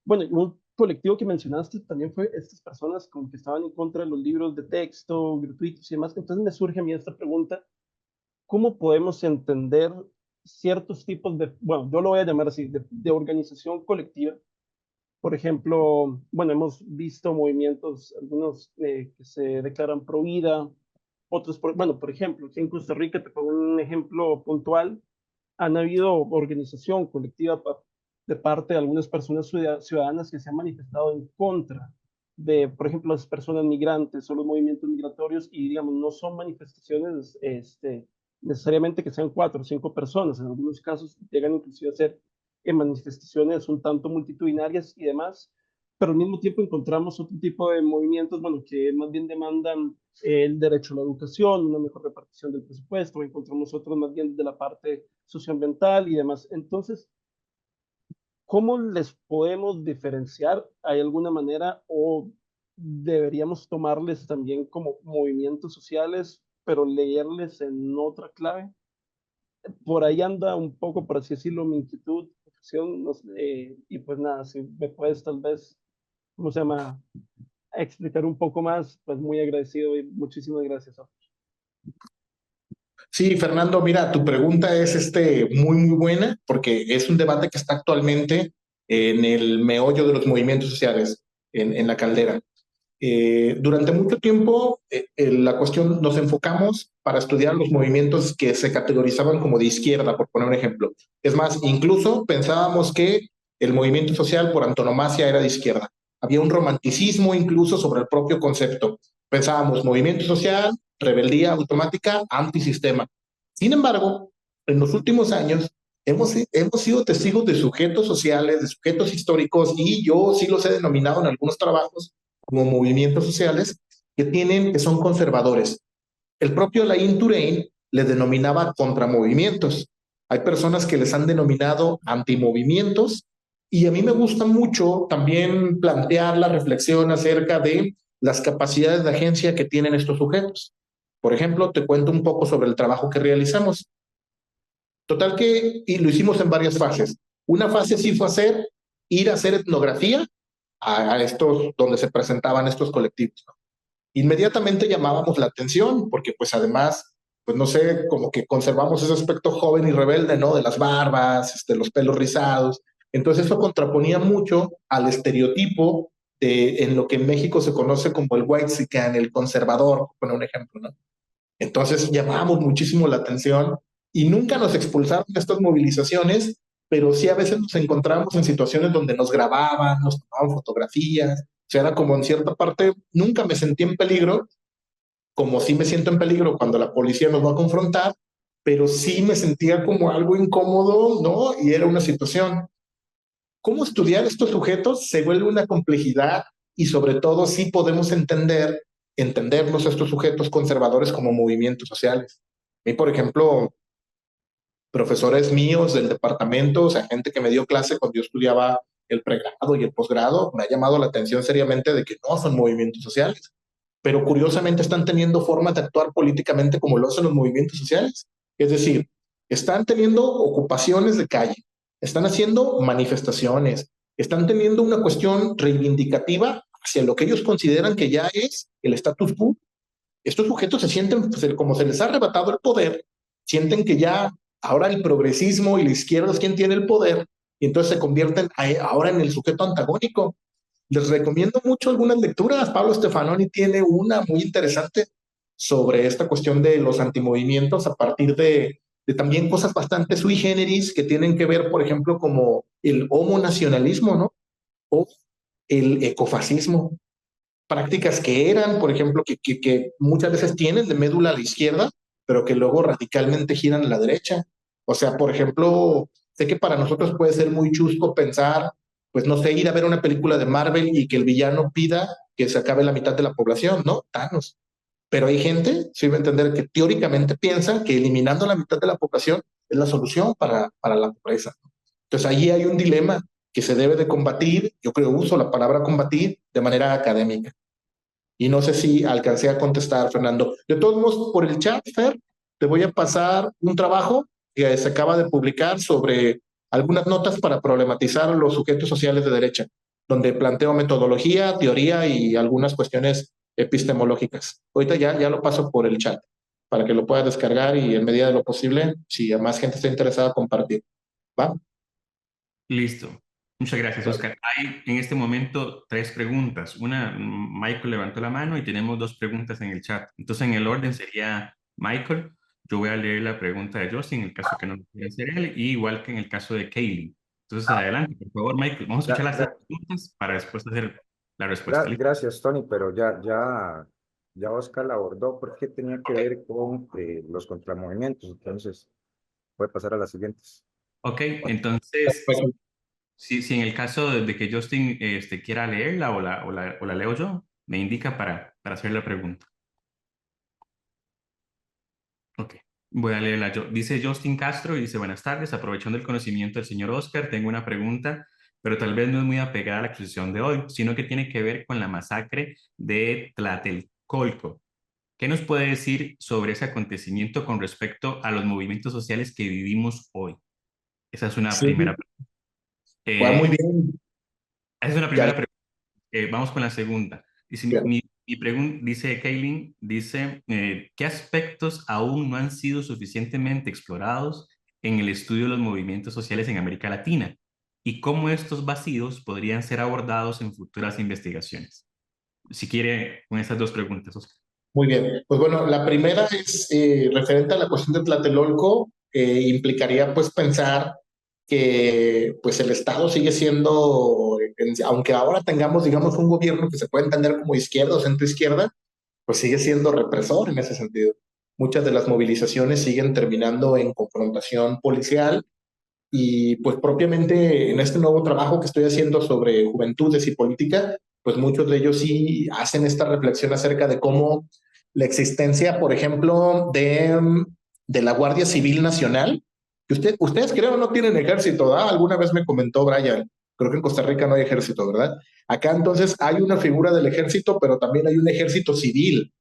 Bueno, y un colectivo que mencionaste también fue estas personas como que estaban en contra de los libros de texto gratuitos y demás. Entonces me surge a mí esta pregunta: ¿cómo podemos entender ciertos tipos de, bueno, yo lo voy a llamar así, de organización colectiva. Por ejemplo, bueno, hemos visto movimientos, algunos que se declaran pro vida, otros, bueno, por ejemplo, aquí en Costa Rica, te pongo un ejemplo puntual, han habido organización colectiva de parte de algunas personas ciudadanas que se han manifestado en contra de, por ejemplo, las personas migrantes o los movimientos migratorios y, digamos, no son manifestaciones necesariamente que sean 4 o 5 personas, en algunos casos llegan inclusive a ser manifestaciones un tanto multitudinarias y demás, pero al mismo tiempo encontramos otro tipo de movimientos, bueno, que más bien demandan el derecho a la educación, una mejor repartición del presupuesto, encontramos otros más bien de la parte socioambiental y demás. Entonces, ¿cómo les podemos diferenciar? ¿Hay alguna manera o deberíamos tomarles también como movimientos sociales, pero leerles en otra clave? Por ahí anda un poco, por así decirlo, mi inquietud, profesión, no sé, y pues nada, si me puedes tal vez, ¿cómo se llama? Explicar un poco más, pues muy agradecido y muchísimas gracias. Sí, Fernando, mira, tu pregunta es muy buena porque es un debate que está actualmente en el meollo de los movimientos sociales, en la caldera. Durante mucho tiempo, la cuestión nos enfocamos para estudiar los movimientos que se categorizaban como de izquierda, por poner un ejemplo. Es más, incluso pensábamos que el movimiento social por antonomasia era de izquierda. Había un romanticismo incluso sobre el propio concepto. Pensábamos movimiento social, rebeldía automática, antisistema. Sin embargo, en los últimos años hemos sido testigos de sujetos sociales, de sujetos históricos, y yo sí los he denominado en algunos trabajos como movimientos sociales que son conservadores. El propio Alain Touraine les denominaba contramovimientos. Hay personas que les han denominado antimovimientos y a mí me gusta mucho también plantear la reflexión acerca de las capacidades de agencia que tienen estos sujetos. Por ejemplo, te cuento un poco sobre el trabajo que realizamos. Total que, y lo hicimos en varias fases. Una fase sí fue ir a hacer etnografía a estos, donde se presentaban estos colectivos. Inmediatamente llamábamos la atención, porque pues además, pues no sé, como que conservamos ese aspecto joven y rebelde, ¿no? De las barbas, los pelos rizados. Entonces eso contraponía mucho al estereotipo en lo que en México se conoce como el whitexican, el conservador, por poner un ejemplo, ¿no? Entonces llamábamos muchísimo la atención y nunca nos expulsaron de estas movilizaciones, pero sí a veces nos encontramos en situaciones donde nos grababan, nos tomaban fotografías, o sea, era como en cierta parte, nunca me sentí en peligro, como sí me siento en peligro cuando la policía nos va a confrontar, pero sí me sentía como algo incómodo, ¿no? Y era una situación. ¿Cómo estudiar estos sujetos? Se vuelve una complejidad y sobre todo sí podemos entenderlos estos sujetos conservadores como movimientos sociales. A mí, por ejemplo, profesores míos del departamento, o sea, gente que me dio clase cuando yo estudiaba el pregrado y el posgrado, me ha llamado la atención seriamente de que no son movimientos sociales, pero curiosamente están teniendo formas de actuar políticamente como lo hacen los movimientos sociales. Es decir, están teniendo ocupaciones de calle, están haciendo manifestaciones, están teniendo una cuestión reivindicativa hacia lo que ellos consideran que ya es el status quo. Estos sujetos se sienten, pues, como se les ha arrebatado el poder, sienten que ya ahora el progresismo y la izquierda es quien tiene el poder, y entonces se convierten ahora en el sujeto antagónico. Les recomiendo mucho algunas lecturas. Pablo Stefanoni tiene una muy interesante sobre esta cuestión de los antimovimientos a partir de también cosas bastante sui generis que tienen que ver, por ejemplo, como el homonacionalismo, ¿no? O el ecofascismo, prácticas que eran, por ejemplo, que muchas veces tienen de médula a la izquierda, pero que luego radicalmente giran a la derecha. O sea, por ejemplo, sé que para nosotros puede ser muy chusco pensar, pues no sé, ir a ver una película de Marvel y que el villano pida que se acabe la mitad de la población, ¿no? Thanos. Pero hay gente, sí va a entender, que teóricamente piensa que eliminando la mitad de la población es la solución para la pobreza. Entonces ahí hay un dilema que se debe de combatir. Yo creo uso la palabra combatir de manera académica. Y no sé si alcancé a contestar, Fernando. De todos modos, por el chat, Fer, te voy a pasar un trabajo que se acaba de publicar sobre algunas notas para problematizar los sujetos sociales de derecha, donde planteo metodología, teoría y algunas cuestiones epistemológicas. Ahorita ya lo paso por el chat. para que lo puedas descargar y en medida de lo posible, si a más gente está interesada, compartir. ¿Va? Listo. Muchas gracias, Oscar. Hay en este momento tres preguntas. Una, Michael levantó la mano y tenemos dos preguntas en el chat. Entonces, en el orden sería Michael. Yo voy a leer la pregunta de Justin en el caso que no lo quiera hacer él, y igual que en el caso de Kaylee. Entonces, adelante, por favor, Michael. Vamos a escuchar Gra- las tres gra- preguntas para después hacer la respuesta. ¿Listo? Gracias, Tony, pero ya Oscar la abordó porque tenía que ver con los contramovimientos, entonces puede pasar a las siguientes. Ok, entonces, si en el caso de que Justin quiera leerla o la leo yo, me indica para hacer la pregunta. Ok, voy a leerla yo. Dice Justin Castro y dice, buenas tardes, aprovechando el conocimiento del señor Oscar, tengo una pregunta, pero tal vez no es muy apegada a la exposición de hoy, sino que tiene que ver con la masacre de Tlatelolco. ¿Qué nos puede decir sobre ese acontecimiento con respecto a los movimientos sociales que vivimos hoy? Esa es una Sí, primera pregunta. va muy Eh, bien. esa es una Ya, primera pregunta. Vamos con la segunda. Dice, bien. dice Kaylin, dice, ¿qué aspectos aún no han sido suficientemente explorados en el estudio de los movimientos sociales en América Latina? ¿Y cómo estos vacíos podrían ser abordados en futuras investigaciones? Si quiere, con estas dos preguntas, Oscar. Muy bien. Pues bueno, la primera es referente a la cuestión de Tlatelolco, implicaría pues pensar que pues el Estado sigue siendo, aunque ahora tengamos, digamos, un gobierno que se puede entender como izquierda o centro izquierda, pues sigue siendo represor en ese sentido. Muchas de las movilizaciones siguen terminando en confrontación policial y pues propiamente en este nuevo trabajo que estoy haciendo sobre juventudes y política, pues muchos de ellos sí hacen esta reflexión acerca de cómo la existencia, por ejemplo, de la Guardia Civil Nacional, que ustedes creo no tienen ejército, ¿ah? Alguna vez me comentó Brian, creo que en Costa Rica no hay ejército, ¿verdad? Acá entonces hay una figura del ejército, pero también hay un ejército civil.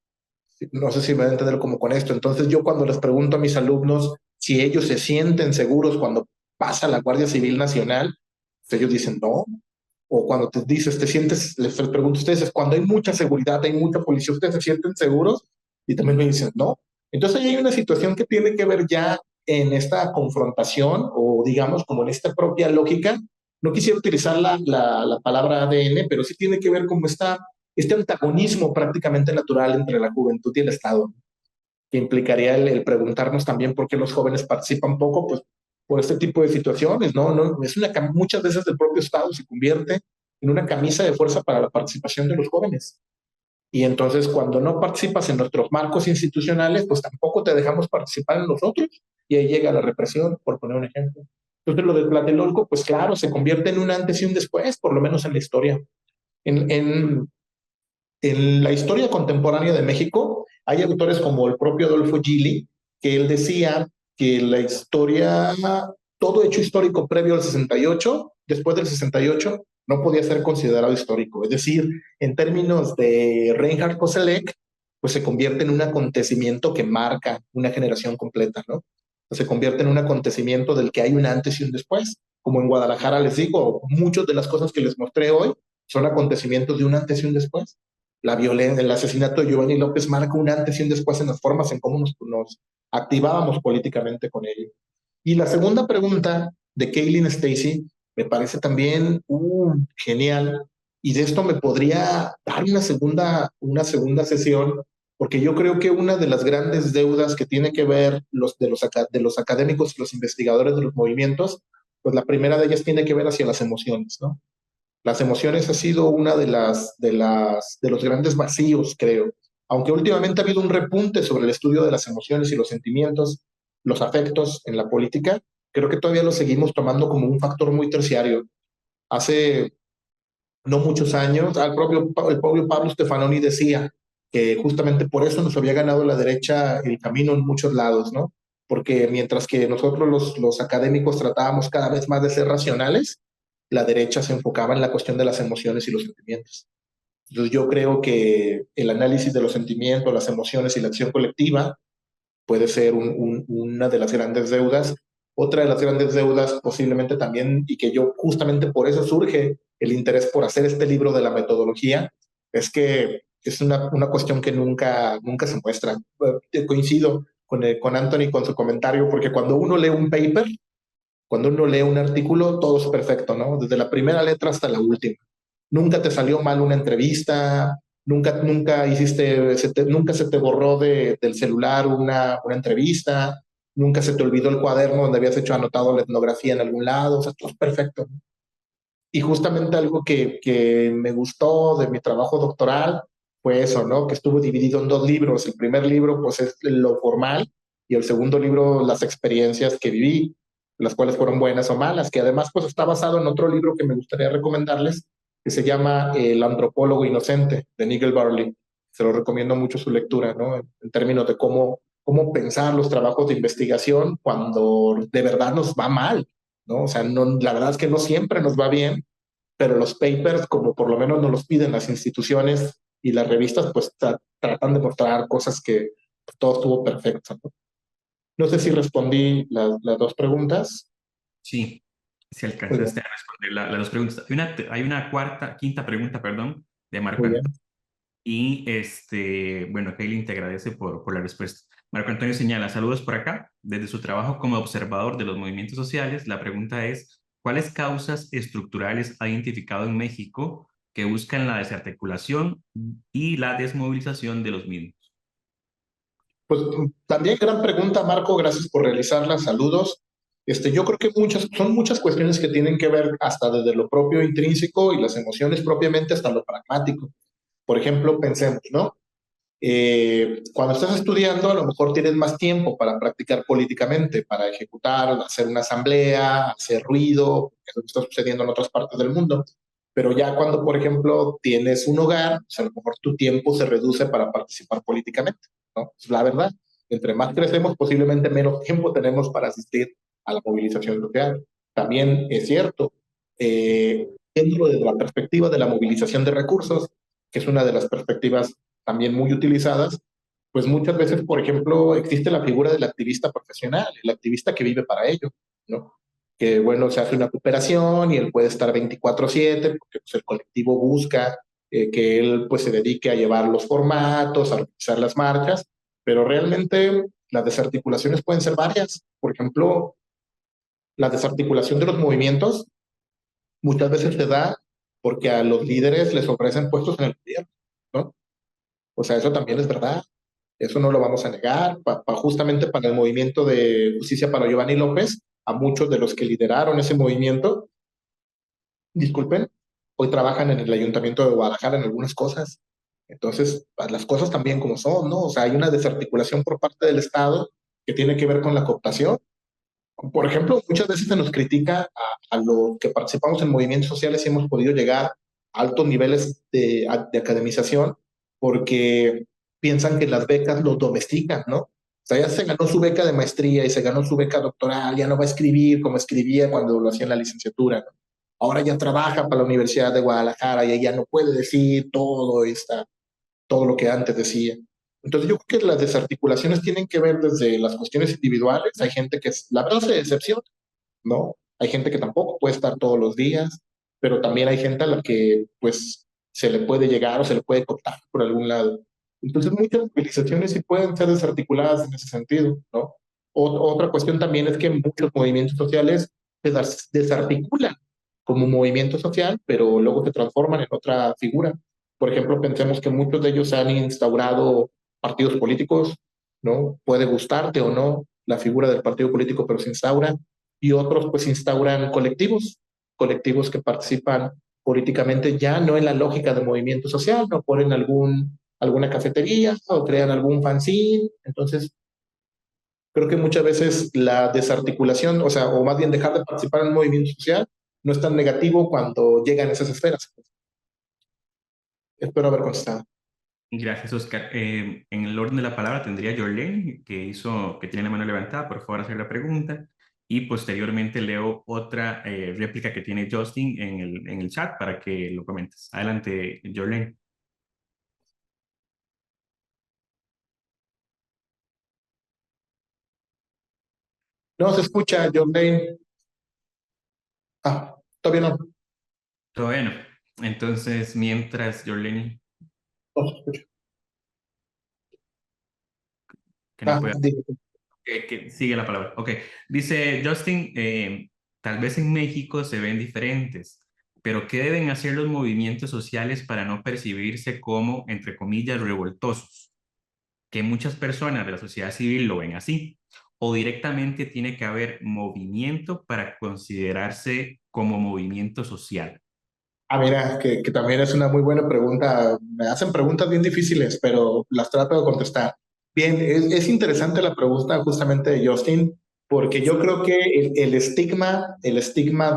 No sé si me van a entender como con esto. Entonces yo cuando les pregunto a mis alumnos si ellos se sienten seguros cuando pasa la Guardia Civil Nacional, pues ellos dicen no. O cuando te dices, te sientes, les pregunto a ustedes, cuando hay mucha seguridad, hay mucha policía, ¿ustedes se sienten seguros? Y también me dicen no. Entonces ahí hay una situación que tiene que ver ya en esta confrontación o digamos como en esta propia lógica. No quisiera utilizar la palabra ADN, pero sí tiene que ver como este antagonismo prácticamente natural entre la juventud y el Estado, que implicaría el preguntarnos también por qué los jóvenes participan poco, pues por este tipo de situaciones, ¿no? Es muchas veces el propio Estado se convierte en una camisa de fuerza para la participación de los jóvenes. Y entonces cuando no participas en nuestros marcos institucionales, pues tampoco te dejamos participar en los otros y ahí llega la represión, por poner un ejemplo. Entonces lo de Tlatelolco, pues claro, se convierte en un antes y un después, por lo menos en la historia. En la historia contemporánea de México hay autores como el propio Adolfo Gili, que él decía que la historia, todo hecho histórico previo al 68, después del 68, no podía ser considerado histórico. Es decir, en términos de Reinhard Koselleck, pues se convierte en un acontecimiento que marca una generación completa, ¿no? Se convierte en un acontecimiento del que hay un antes y un después. Como en Guadalajara les digo, muchas de las cosas que les mostré hoy son acontecimientos de un antes y un después. La violencia, el asesinato de Giovanni López marca un antes y un después en las formas en cómo nos activábamos políticamente con ello. Y la segunda pregunta de Kaylin Stacy me parece también genial, y de esto me podría dar una segunda sesión, porque yo creo que una de las grandes deudas que tiene que ver de los académicos y los investigadores de los movimientos, pues la primera de ellas tiene que ver hacia las emociones, ¿no? Las emociones ha sido una de los grandes vacíos, creo. Aunque últimamente ha habido un repunte sobre el estudio de las emociones y los sentimientos, los afectos en la política, creo que todavía lo seguimos tomando como un factor muy terciario. Hace no muchos años, el propio Pablo Stefanoni decía que justamente por eso nos había ganado la derecha el camino en muchos lados, ¿no? Porque mientras que nosotros los académicos tratábamos cada vez más de ser racionales, la derecha se enfocaba en la cuestión de las emociones y los sentimientos. Entonces yo creo que el análisis de los sentimientos, las emociones y la acción colectiva puede ser una de las grandes deudas. Otra de las grandes deudas posiblemente también, y que yo justamente por eso surge el interés por hacer este libro de la metodología, es que es una cuestión que nunca se muestra. Coincido con Anthony con su comentario, porque cuando uno lee un paper, cuando uno lee un artículo, todo es perfecto, ¿no? Desde la primera letra hasta la última. Nunca te salió mal una entrevista, nunca hiciste, nunca se te borró del celular una entrevista, nunca se te olvidó el cuaderno donde habías hecho anotado la etnografía en algún lado, o sea, todo es perfecto. Y justamente algo que me gustó de mi trabajo doctoral fue eso, ¿no? Que estuvo dividido en dos libros. El primer libro, pues, es lo formal y el segundo libro, las experiencias que viví, las cuales fueron buenas o malas, que además, pues, está basado en otro libro que me gustaría recomendarles, que se llama El antropólogo inocente, de Nigel Barley. Se lo recomiendo mucho su lectura, ¿no? En términos de cómo pensar los trabajos de investigación cuando de verdad nos va mal, ¿no? O sea, no, la verdad es que no siempre nos va bien, pero los papers, como por lo menos nos los piden las instituciones y las revistas, pues tratan de mostrar cosas que pues, todo estuvo perfecto, ¿no? No sé si respondí las dos preguntas. Sí, si Muy alcanzaste bien, a responder las dos preguntas. Hay una quinta pregunta, perdón, de Marco muy bien. Antonio. Y bueno, Kaylin te agradece por la respuesta. Marco Antonio señala, saludos por acá. Desde su trabajo como observador de los movimientos sociales, la pregunta es, ¿cuáles causas estructurales ha identificado en México que buscan la desarticulación y la desmovilización de los mismos? Pues también gran pregunta, Marco, gracias por realizarla, saludos. Yo creo que son muchas cuestiones que tienen que ver hasta desde lo propio intrínseco y las emociones propiamente hasta lo pragmático. Por ejemplo, pensemos, ¿no? Cuando estás estudiando, a lo mejor tienes más tiempo para practicar políticamente, para ejecutar, hacer una asamblea, hacer ruido, que es lo que está sucediendo en otras partes del mundo. Pero ya cuando, por ejemplo, tienes un hogar, pues a lo mejor tu tiempo se reduce para participar políticamente, ¿no? Es la verdad. Entre más crecemos, posiblemente menos tiempo tenemos para asistir a la movilización social. También es cierto, dentro de la perspectiva de la movilización de recursos, que es una de las perspectivas también muy utilizadas, pues muchas veces, por ejemplo, existe la figura del activista profesional, el activista que vive para ello, ¿no? Que, bueno, se hace una cooperación y él puede estar 24/7 porque pues, el colectivo busca que él pues se dedique a llevar los formatos, a organizar las marchas, pero realmente las desarticulaciones pueden ser varias. Por ejemplo, la desarticulación de los movimientos muchas veces se da porque a los líderes les ofrecen puestos en el gobierno, ¿no? O sea, eso también es verdad. Eso no lo vamos a negar. Justamente para el movimiento de justicia para Giovanni López, a muchos de los que lideraron ese movimiento, disculpen, hoy trabajan en el Ayuntamiento de Guadalajara en algunas cosas. Entonces, pues, las cosas también como son, ¿no? O sea, hay una desarticulación por parte del Estado que tiene que ver con la cooptación. Por ejemplo, muchas veces se nos critica a los que participamos en movimientos sociales y hemos podido llegar a altos niveles de academización porque piensan que las becas los domestican, ¿no? O sea, ya se ganó su beca de maestría y se ganó su beca doctoral, ya no va a escribir como escribía cuando lo hacía en la licenciatura, ¿no? Ahora ya trabaja para la Universidad de Guadalajara y ya no puede decir todo lo que antes decía. Entonces yo creo que las desarticulaciones tienen que ver desde las cuestiones individuales. Hay gente que, la verdad, se decepciona, ¿no? Hay gente que tampoco puede estar todos los días, pero también hay gente a la que, pues, se le puede llegar o se le puede contar por algún lado. Entonces muchas movilizaciones sí pueden ser desarticuladas en ese sentido, ¿no? Otra cuestión también es que muchos movimientos sociales se desarticulan como movimiento social, pero luego se transforman en otra figura. Por ejemplo, pensemos que muchos de ellos han instaurado partidos políticos, ¿no? Puede gustarte o no la figura del partido político, pero se instaura. Y otros pues instauran colectivos que participan políticamente ya no en la lógica de movimiento social, no ponen alguna cafetería o crean algún fanzine. Entonces, creo que muchas veces la desarticulación, o sea, o más bien dejar de participar en un movimiento social, no es tan negativo cuando llegan a esas esferas. Espero haber contestado. Gracias, Oscar. En el orden de la palabra tendría Jorlen, que tiene la mano levantada, por favor, hacer la pregunta. Y posteriormente leo otra réplica que tiene Justin en el chat para que lo comentes. Adelante, Jorlen. No se escucha, John Dane. Todavía no. Todo bueno. Entonces, mientras, Jorlen. Que no puede Digo, que sigue la palabra. Ok, dice Justin, tal vez en México se ven diferentes, pero ¿qué deben hacer los movimientos sociales para no percibirse como, entre comillas, revoltosos? Que muchas personas de la sociedad civil lo ven así. O directamente tiene que haber movimiento para considerarse como movimiento social. mira, que también es una muy buena pregunta. Me hacen preguntas bien difíciles, pero las trato de contestar. Bien, es interesante la pregunta justamente de Justin, porque yo creo que el estigma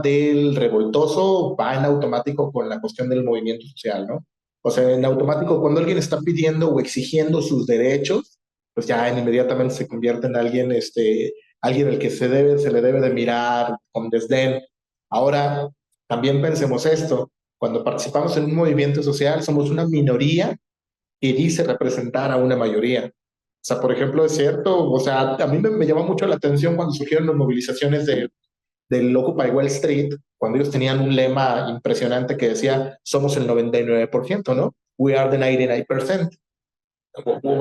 del revoltoso va en automático con la cuestión del movimiento social, ¿no? O sea, en automático, cuando alguien está pidiendo o exigiendo sus derechos, pues ya inmediatamente se convierte en alguien, alguien al que se le debe de mirar con desdén. Ahora, también pensemos esto. Cuando participamos en un movimiento social, somos una minoría que dice representar a una mayoría. O sea, por ejemplo, es cierto, o sea, a mí me llama mucho la atención cuando surgieron las movilizaciones del Occupy Wall Street, cuando ellos tenían un lema impresionante que decía, somos el 99%, ¿no? We are the 99%.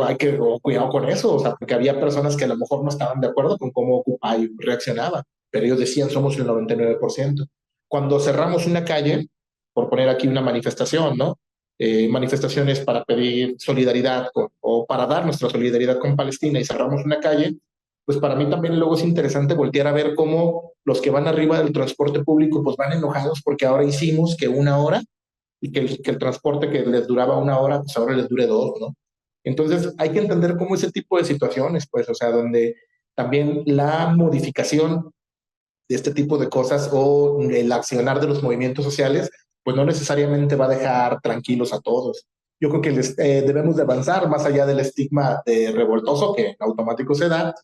Hay que cuidado con eso, o sea, porque había personas que a lo mejor no estaban de acuerdo con cómo Occupy reaccionaba, pero ellos decían somos el 99%. Cuando cerramos una calle, por poner aquí una manifestación, ¿no? Manifestaciones para pedir solidaridad o para dar nuestra solidaridad con Palestina y cerramos una calle, pues para mí también luego es interesante voltear a ver cómo los que van arriba del transporte público pues van enojados porque ahora hicimos que una hora y que el transporte que les duraba una hora, pues ahora les dure dos, ¿no? Entonces hay que entender cómo ese tipo de situaciones, pues, o sea, donde también la modificación de este tipo de cosas o el accionar de los movimientos sociales, pues no necesariamente va a dejar tranquilos a todos. Yo creo que debemos de avanzar más allá del estigma de revoltoso que en automático se da.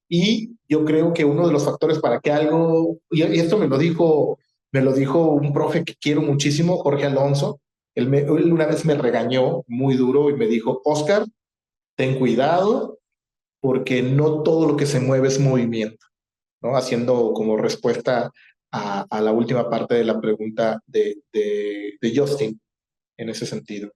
Y yo creo que uno de los factores para que algo, y esto me lo dijo un profe que quiero muchísimo, Jorge Alonso, él una vez me regañó muy duro y me dijo, Oscar, ten cuidado porque no todo lo que se mueve es movimiento, ¿no? Haciendo como respuesta a la última parte de la pregunta de Justin en ese sentido.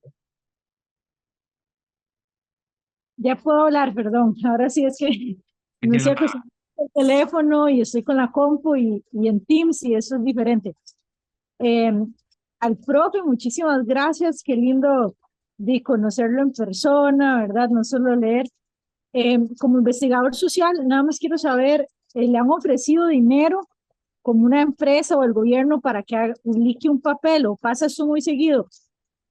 Ya puedo hablar, perdón. Ahora sí es que no Tiene estoy la palabra. acostumbrada al teléfono y estoy con la compu y en Teams y eso es diferente. Eh, Al profe, muchísimas gracias. Qué lindo de conocerlo en persona, ¿verdad? No solo leer. Como investigador social, nada más quiero saber, ¿le han ofrecido dinero como una empresa o el gobierno para que publique un papel o pasa eso muy seguido?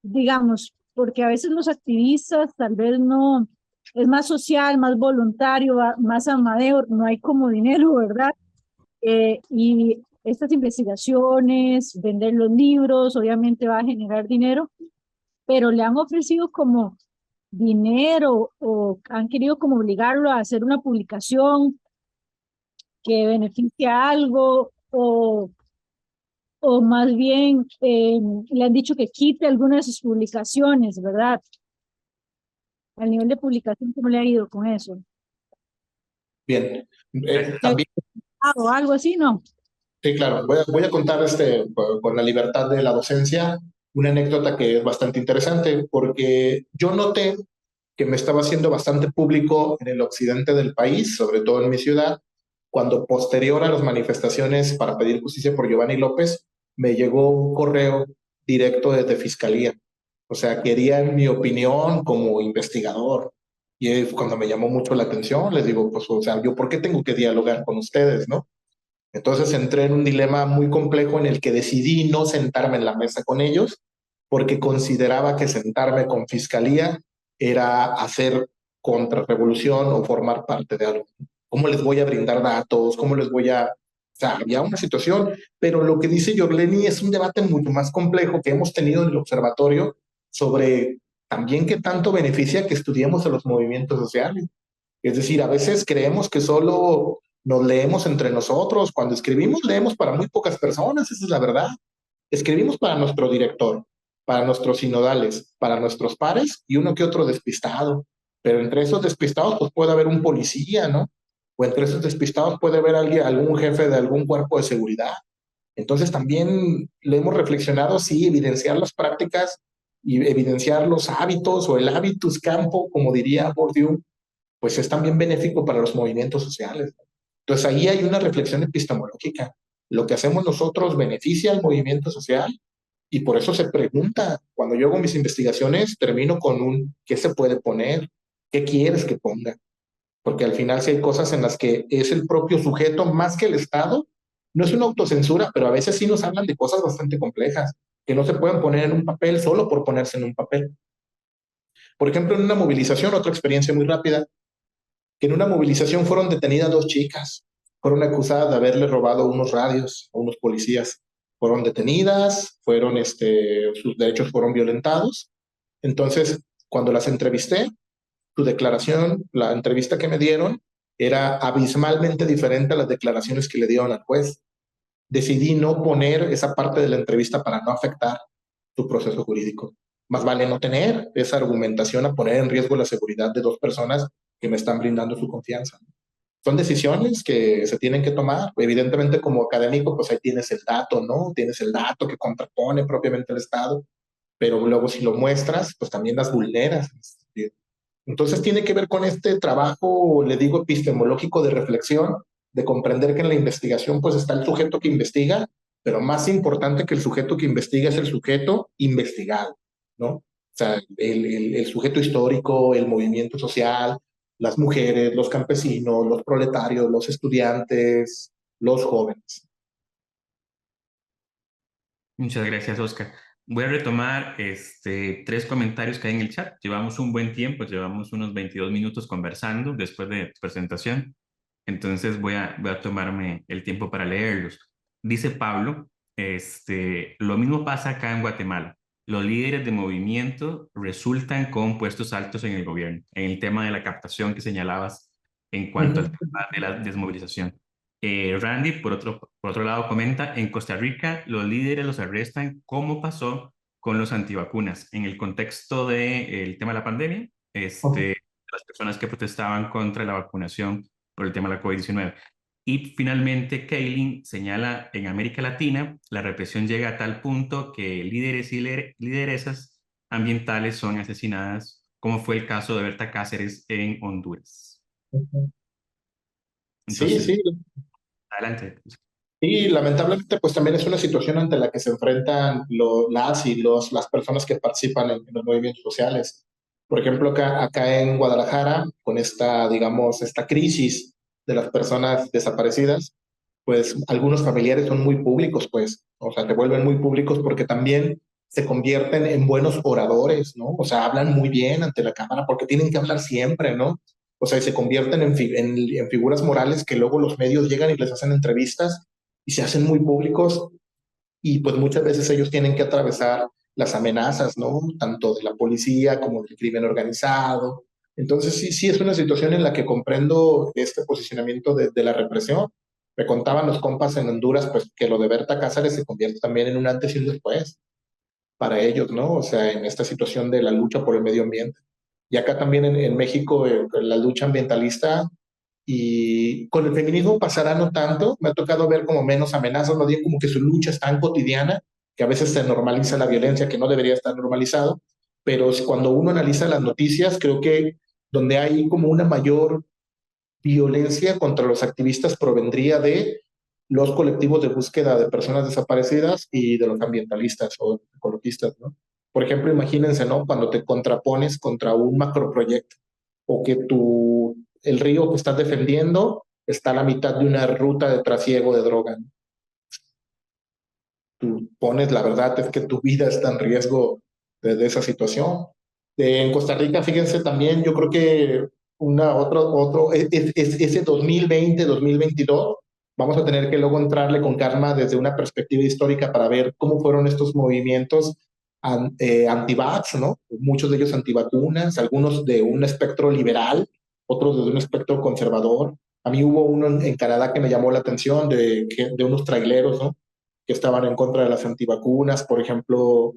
Digamos, porque a veces los activistas tal vez no, es más social, más voluntario, más amadeo, no hay como dinero, ¿verdad? Y estas investigaciones, vender los libros, obviamente va a generar dinero, pero le han ofrecido como dinero o han querido como obligarlo a hacer una publicación que beneficie a algo o más bien le han dicho que quite alguna de sus publicaciones, ¿verdad? Al nivel de publicación, ¿cómo le ha ido con eso? Bien. ¿Le ha También, gustado algo así? No. sí, claro, voy a contar con la libertad de la docencia una anécdota que es bastante interesante porque yo noté que me estaba haciendo bastante público en el occidente del país, sobre todo en mi ciudad, cuando posterior a las manifestaciones para pedir justicia por Giovanni López, me llegó un correo directo desde Fiscalía. O sea, querían mi opinión como investigador. Y es cuando me llamó mucho la atención, les digo, pues, o sea, ¿yo por qué tengo que dialogar con ustedes, no? Entonces entré en un dilema muy complejo en el que decidí no sentarme en la mesa con ellos porque consideraba que sentarme con fiscalía era hacer contrarrevolución o formar parte de algo. ¿Cómo les voy a brindar datos? ¿Cómo les voy a...? O sea, había una situación, pero lo que dice Yorleni es un debate mucho más complejo que hemos tenido en el observatorio sobre también qué tanto beneficia que estudiemos a los movimientos sociales. Es decir, a veces creemos que solo nos leemos entre nosotros. Cuando escribimos, leemos para muy pocas personas, esa es la verdad. Escribimos para nuestro director, para nuestros sinodales, para nuestros pares y uno que otro despistado. Pero entre esos despistados, pues puede haber un policía, ¿no? O entre esos despistados puede haber alguien, algún jefe de algún cuerpo de seguridad. Entonces también le hemos reflexionado, sí, evidenciar las prácticas y evidenciar los hábitos o el habitus campo, como diría Bourdieu, pues es también benéfico para los movimientos sociales. Entonces ahí hay una reflexión epistemológica. Lo que hacemos nosotros beneficia al movimiento social y por eso se pregunta, cuando yo hago mis investigaciones, termino con un ¿qué se puede poner? ¿Qué quieres que ponga? Porque al final sí hay cosas en las que es el propio sujeto más que el Estado. No es una autocensura, pero a veces sí nos hablan de cosas bastante complejas que no se pueden poner en un papel solo por ponerse en un papel. Por ejemplo, en una movilización, otra experiencia muy rápida, que en una movilización fueron detenidas dos chicas. Fueron acusadas de haberle robado unos radios a unos policías. Fueron detenidas, sus derechos fueron violentados. Entonces, cuando las entrevisté, su declaración, la entrevista que me dieron, era abismalmente diferente a las declaraciones que le dieron al juez. Decidí no poner esa parte de la entrevista para no afectar su proceso jurídico. Más vale no tener esa argumentación a poner en riesgo la seguridad de dos personas que me están brindando su confianza. Son decisiones que se tienen que tomar. Evidentemente, como académico, pues ahí tienes el dato, ¿no? Tienes el dato que contrapone propiamente el Estado, pero luego si lo muestras, pues también las vulneras. Entonces tiene que ver con este trabajo, le digo, epistemológico de reflexión, de comprender que en la investigación pues está el sujeto que investiga, pero más importante que el sujeto que investiga es el sujeto investigado, ¿no? O sea, el sujeto histórico, el movimiento social, las mujeres, los campesinos, los proletarios, los estudiantes, los jóvenes. Muchas gracias, Oscar. Voy a retomar tres comentarios que hay en el chat. Llevamos un buen tiempo, llevamos unos 22 minutos conversando después de tu presentación. Entonces voy a tomarme el tiempo para leerlos. Dice Pablo, lo mismo pasa acá en Guatemala. Los líderes de movimiento resultan con puestos altos en el gobierno, en el tema de la captación que señalabas en cuanto al tema de la desmovilización. Randy, por otro lado, comenta, en Costa Rica los líderes los arrestan como pasó con los antivacunas. En el contexto del tema de la pandemia, las personas que protestaban contra la vacunación por el tema de la COVID-19. Y finalmente, Kaylin señala, en América Latina, la represión llega a tal punto que líderes y lideresas ambientales son asesinadas, como fue el caso de Berta Cáceres en Honduras. Sí, Entonces, sí. adelante. Y lamentablemente, pues también es una situación ante la que se enfrentan las personas que participan en los movimientos sociales. Por ejemplo, acá en Guadalajara, con digamos, esta crisis de las personas desaparecidas, pues algunos familiares son muy públicos, pues, o sea, te vuelven muy públicos porque también se convierten en buenos oradores, ¿no? O sea, hablan muy bien ante la cámara porque tienen que hablar siempre, ¿no? O sea, y se convierten en figuras morales que luego los medios llegan y les hacen entrevistas y se hacen muy públicos y pues muchas veces ellos tienen que atravesar las amenazas, ¿no? Tanto de la policía como del crimen organizado. Entonces sí, sí es una situación en la que comprendo este posicionamiento de la represión. Me contaban los compas en Honduras, pues que lo de Berta Cáceres se convierte también en un antes y un después para ellos, ¿no? O sea, en esta situación de la lucha por el medio ambiente. Y acá también en México, la lucha ambientalista y con el feminismo pasará no tanto, me ha tocado ver como menos amenazas, no digo como que su lucha es tan cotidiana que a veces se normaliza la violencia que no debería estar normalizado, pero cuando uno analiza las noticias, creo que donde hay como una mayor violencia contra los activistas provendría de los colectivos de búsqueda de personas desaparecidas y de los ambientalistas o ecologistas, ¿no? Por ejemplo, imagínense, ¿no? Cuando te contrapones contra un macroproyecto o que el río que estás defendiendo está a la mitad de una ruta de trasiego de droga, ¿no? Tú pones, la verdad es que tu vida está en riesgo de esa situación. En Costa Rica, fíjense también, yo creo que ese 2020, 2022, vamos a tener que luego entrarle con calma desde una perspectiva histórica para ver cómo fueron estos movimientos anti-vax, ¿no? Muchos de ellos antivacunas, algunos de un espectro liberal, otros de un espectro conservador. A mí hubo uno en Canadá que me llamó la atención de unos traileros, ¿no? Que estaban en contra de las antivacunas, por ejemplo,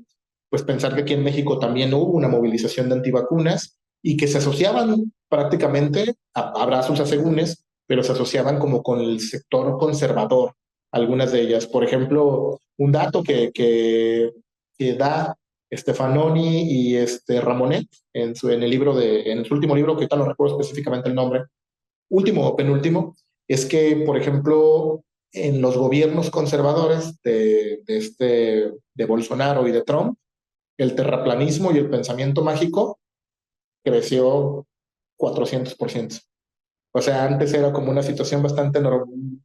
pues pensar que aquí en México también hubo una movilización de antivacunas y que se asociaban prácticamente a abrazos asegúnes, pero se asociaban como con el sector conservador, algunas de ellas. Por ejemplo, un dato que da Stefanoni y Ramonet en su último libro, que ahorita no recuerdo específicamente el nombre, último o penúltimo, es que, por ejemplo, en los gobiernos conservadores de Bolsonaro y de Trump, el terraplanismo y el pensamiento mágico creció 400%. O sea, antes era como una situación bastante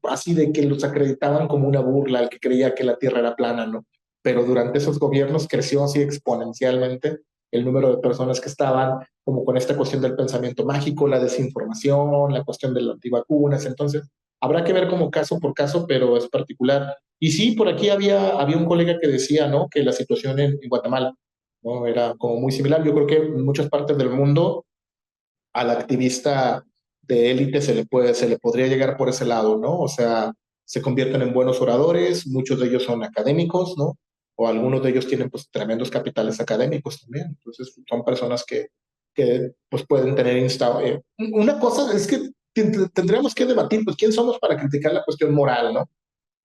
así de que los acreditaban como una burla al que creía que la Tierra era plana, ¿no? Pero durante esos gobiernos creció así exponencialmente el número de personas que estaban como con esta cuestión del pensamiento mágico, la desinformación, la cuestión de las antivacunas. Entonces, habrá que ver como caso por caso, pero es particular. Y sí, por aquí había un colega que decía, ¿no? Que la situación en Guatemala, ¿no? Era como muy similar. Yo creo que en muchas partes del mundo al activista de élite se le podría llegar por ese lado, ¿no? O sea, se convierten en buenos oradores, muchos de ellos son académicos, ¿no? O algunos de ellos tienen pues tremendos capitales académicos también. Entonces son personas que pues pueden tener una cosa es que tendríamos que debatir, pues quién somos para criticar la cuestión moral, ¿no?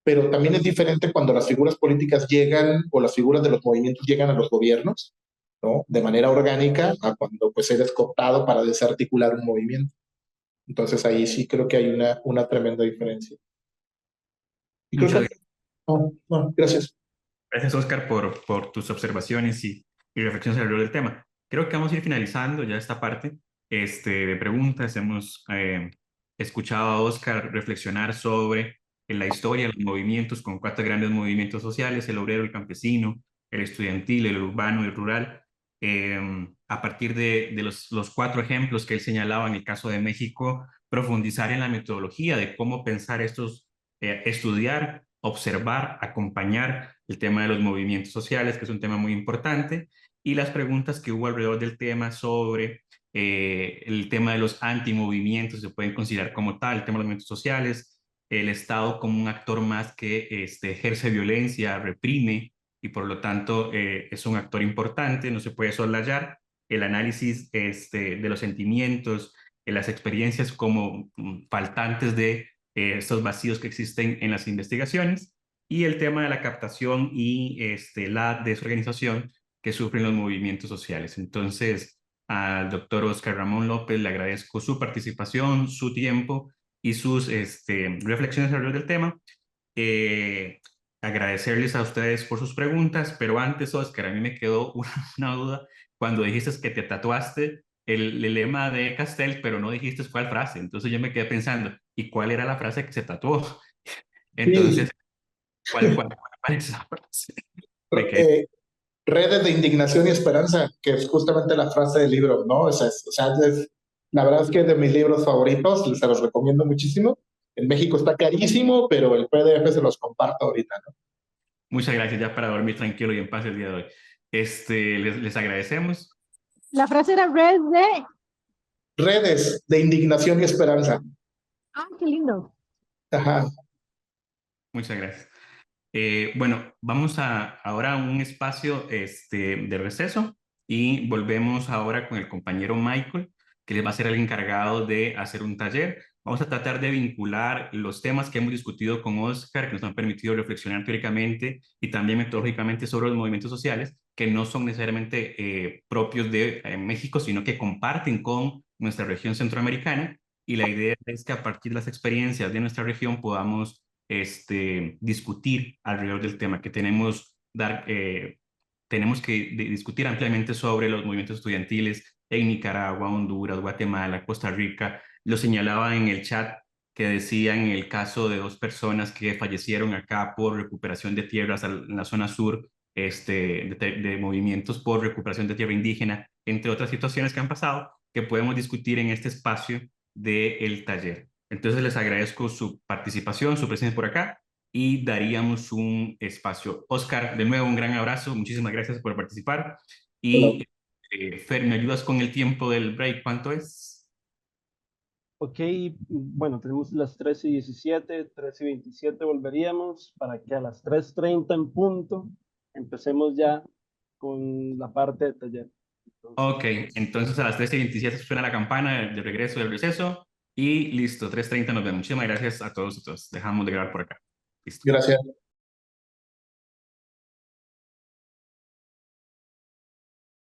Pero también es diferente cuando las figuras políticas llegan o las figuras de los movimientos llegan a los gobiernos, ¿no? De manera orgánica, a cuando pues eres cooptado para desarticular un movimiento. Entonces ahí sí creo que hay una tremenda diferencia. Y creo Muchas que... no, gracias. gracias, Oscar, por tus observaciones y reflexiones alrededor del tema. Creo que vamos a ir finalizando ya esta parte de preguntas. Hemos escuchado a Oscar reflexionar sobre la historia de los movimientos con 4 grandes movimientos sociales: el obrero, el campesino, el estudiantil, el urbano y el rural. A partir de los 4 ejemplos que él señalaba en el caso de México, profundizar en la metodología de cómo pensar estudiar, observar, acompañar el tema de los movimientos sociales, que es un tema muy importante, y las preguntas que hubo alrededor del tema sobre el tema de los antimovimientos, se pueden considerar como tal, el tema de los movimientos sociales, el Estado como un actor más que ejerce violencia, reprime, y por lo tanto es un actor importante, no se puede soslayar, el análisis de los sentimientos, las experiencias como faltantes de estos vacíos que existen en las investigaciones, y el tema de la captación y la desorganización que sufren los movimientos sociales. Entonces, al doctor Oscar Ramón López le agradezco su participación, su tiempo y sus reflexiones alrededor del tema. Agradecerles a ustedes por sus preguntas, pero antes, Oscar, a mí me quedó una duda cuando dijiste que te tatuaste el lema de Castel, pero no dijiste cuál frase. Entonces yo me quedé pensando, ¿y cuál era la frase que se tatuó? Sí, Entonces, ¿cuál es esa frase? Me quedé. redes de indignación y esperanza, que es justamente la frase del libro, ¿no? La verdad es que es de mis libros favoritos, se los recomiendo muchísimo. En México está carísimo, pero el PDF se los comparto ahorita, ¿no? Muchas gracias ya para dormir tranquilo y en paz el día de hoy. Les agradecemos. La frase era red de... Redes de indignación y esperanza. Ah, qué lindo. Ajá. Muchas gracias. Bueno, vamos ahora a un espacio de receso y volvemos ahora con el compañero Michael, que les va a ser el encargado de hacer un taller. Vamos a tratar de vincular los temas que hemos discutido con Oscar, que nos han permitido reflexionar teóricamente y también metodológicamente sobre los movimientos sociales, que no son necesariamente propios de México, sino que comparten con nuestra región centroamericana. Y la idea es que a partir de las experiencias de nuestra región podamos discutir alrededor del tema, que tenemos que discutir ampliamente sobre los movimientos estudiantiles en Nicaragua, Honduras, Guatemala, Costa Rica. Lo señalaba en el chat que decía en el caso de 2 personas que fallecieron acá por recuperación de tierras en la zona sur, de movimientos por recuperación de tierra indígena, entre otras situaciones que han pasado, que podemos discutir en este espacio del taller. Entonces les agradezco su participación, su presencia por acá y daríamos un espacio. Oscar, de nuevo un gran abrazo, muchísimas gracias por participar. Y Fer, ¿me ayudas con el tiempo del break? ¿Cuánto es? Ok, bueno, tenemos las 13:17, 13:27 volveríamos para que a las 3:30 en punto empecemos ya con la parte de taller. Entonces, Ok, entonces a las 13:27 suena la campana de regreso del receso y listo, 3:30 nos vemos. Muchísimas gracias a todos y todas. Dejamos de grabar por acá. Listo. Gracias.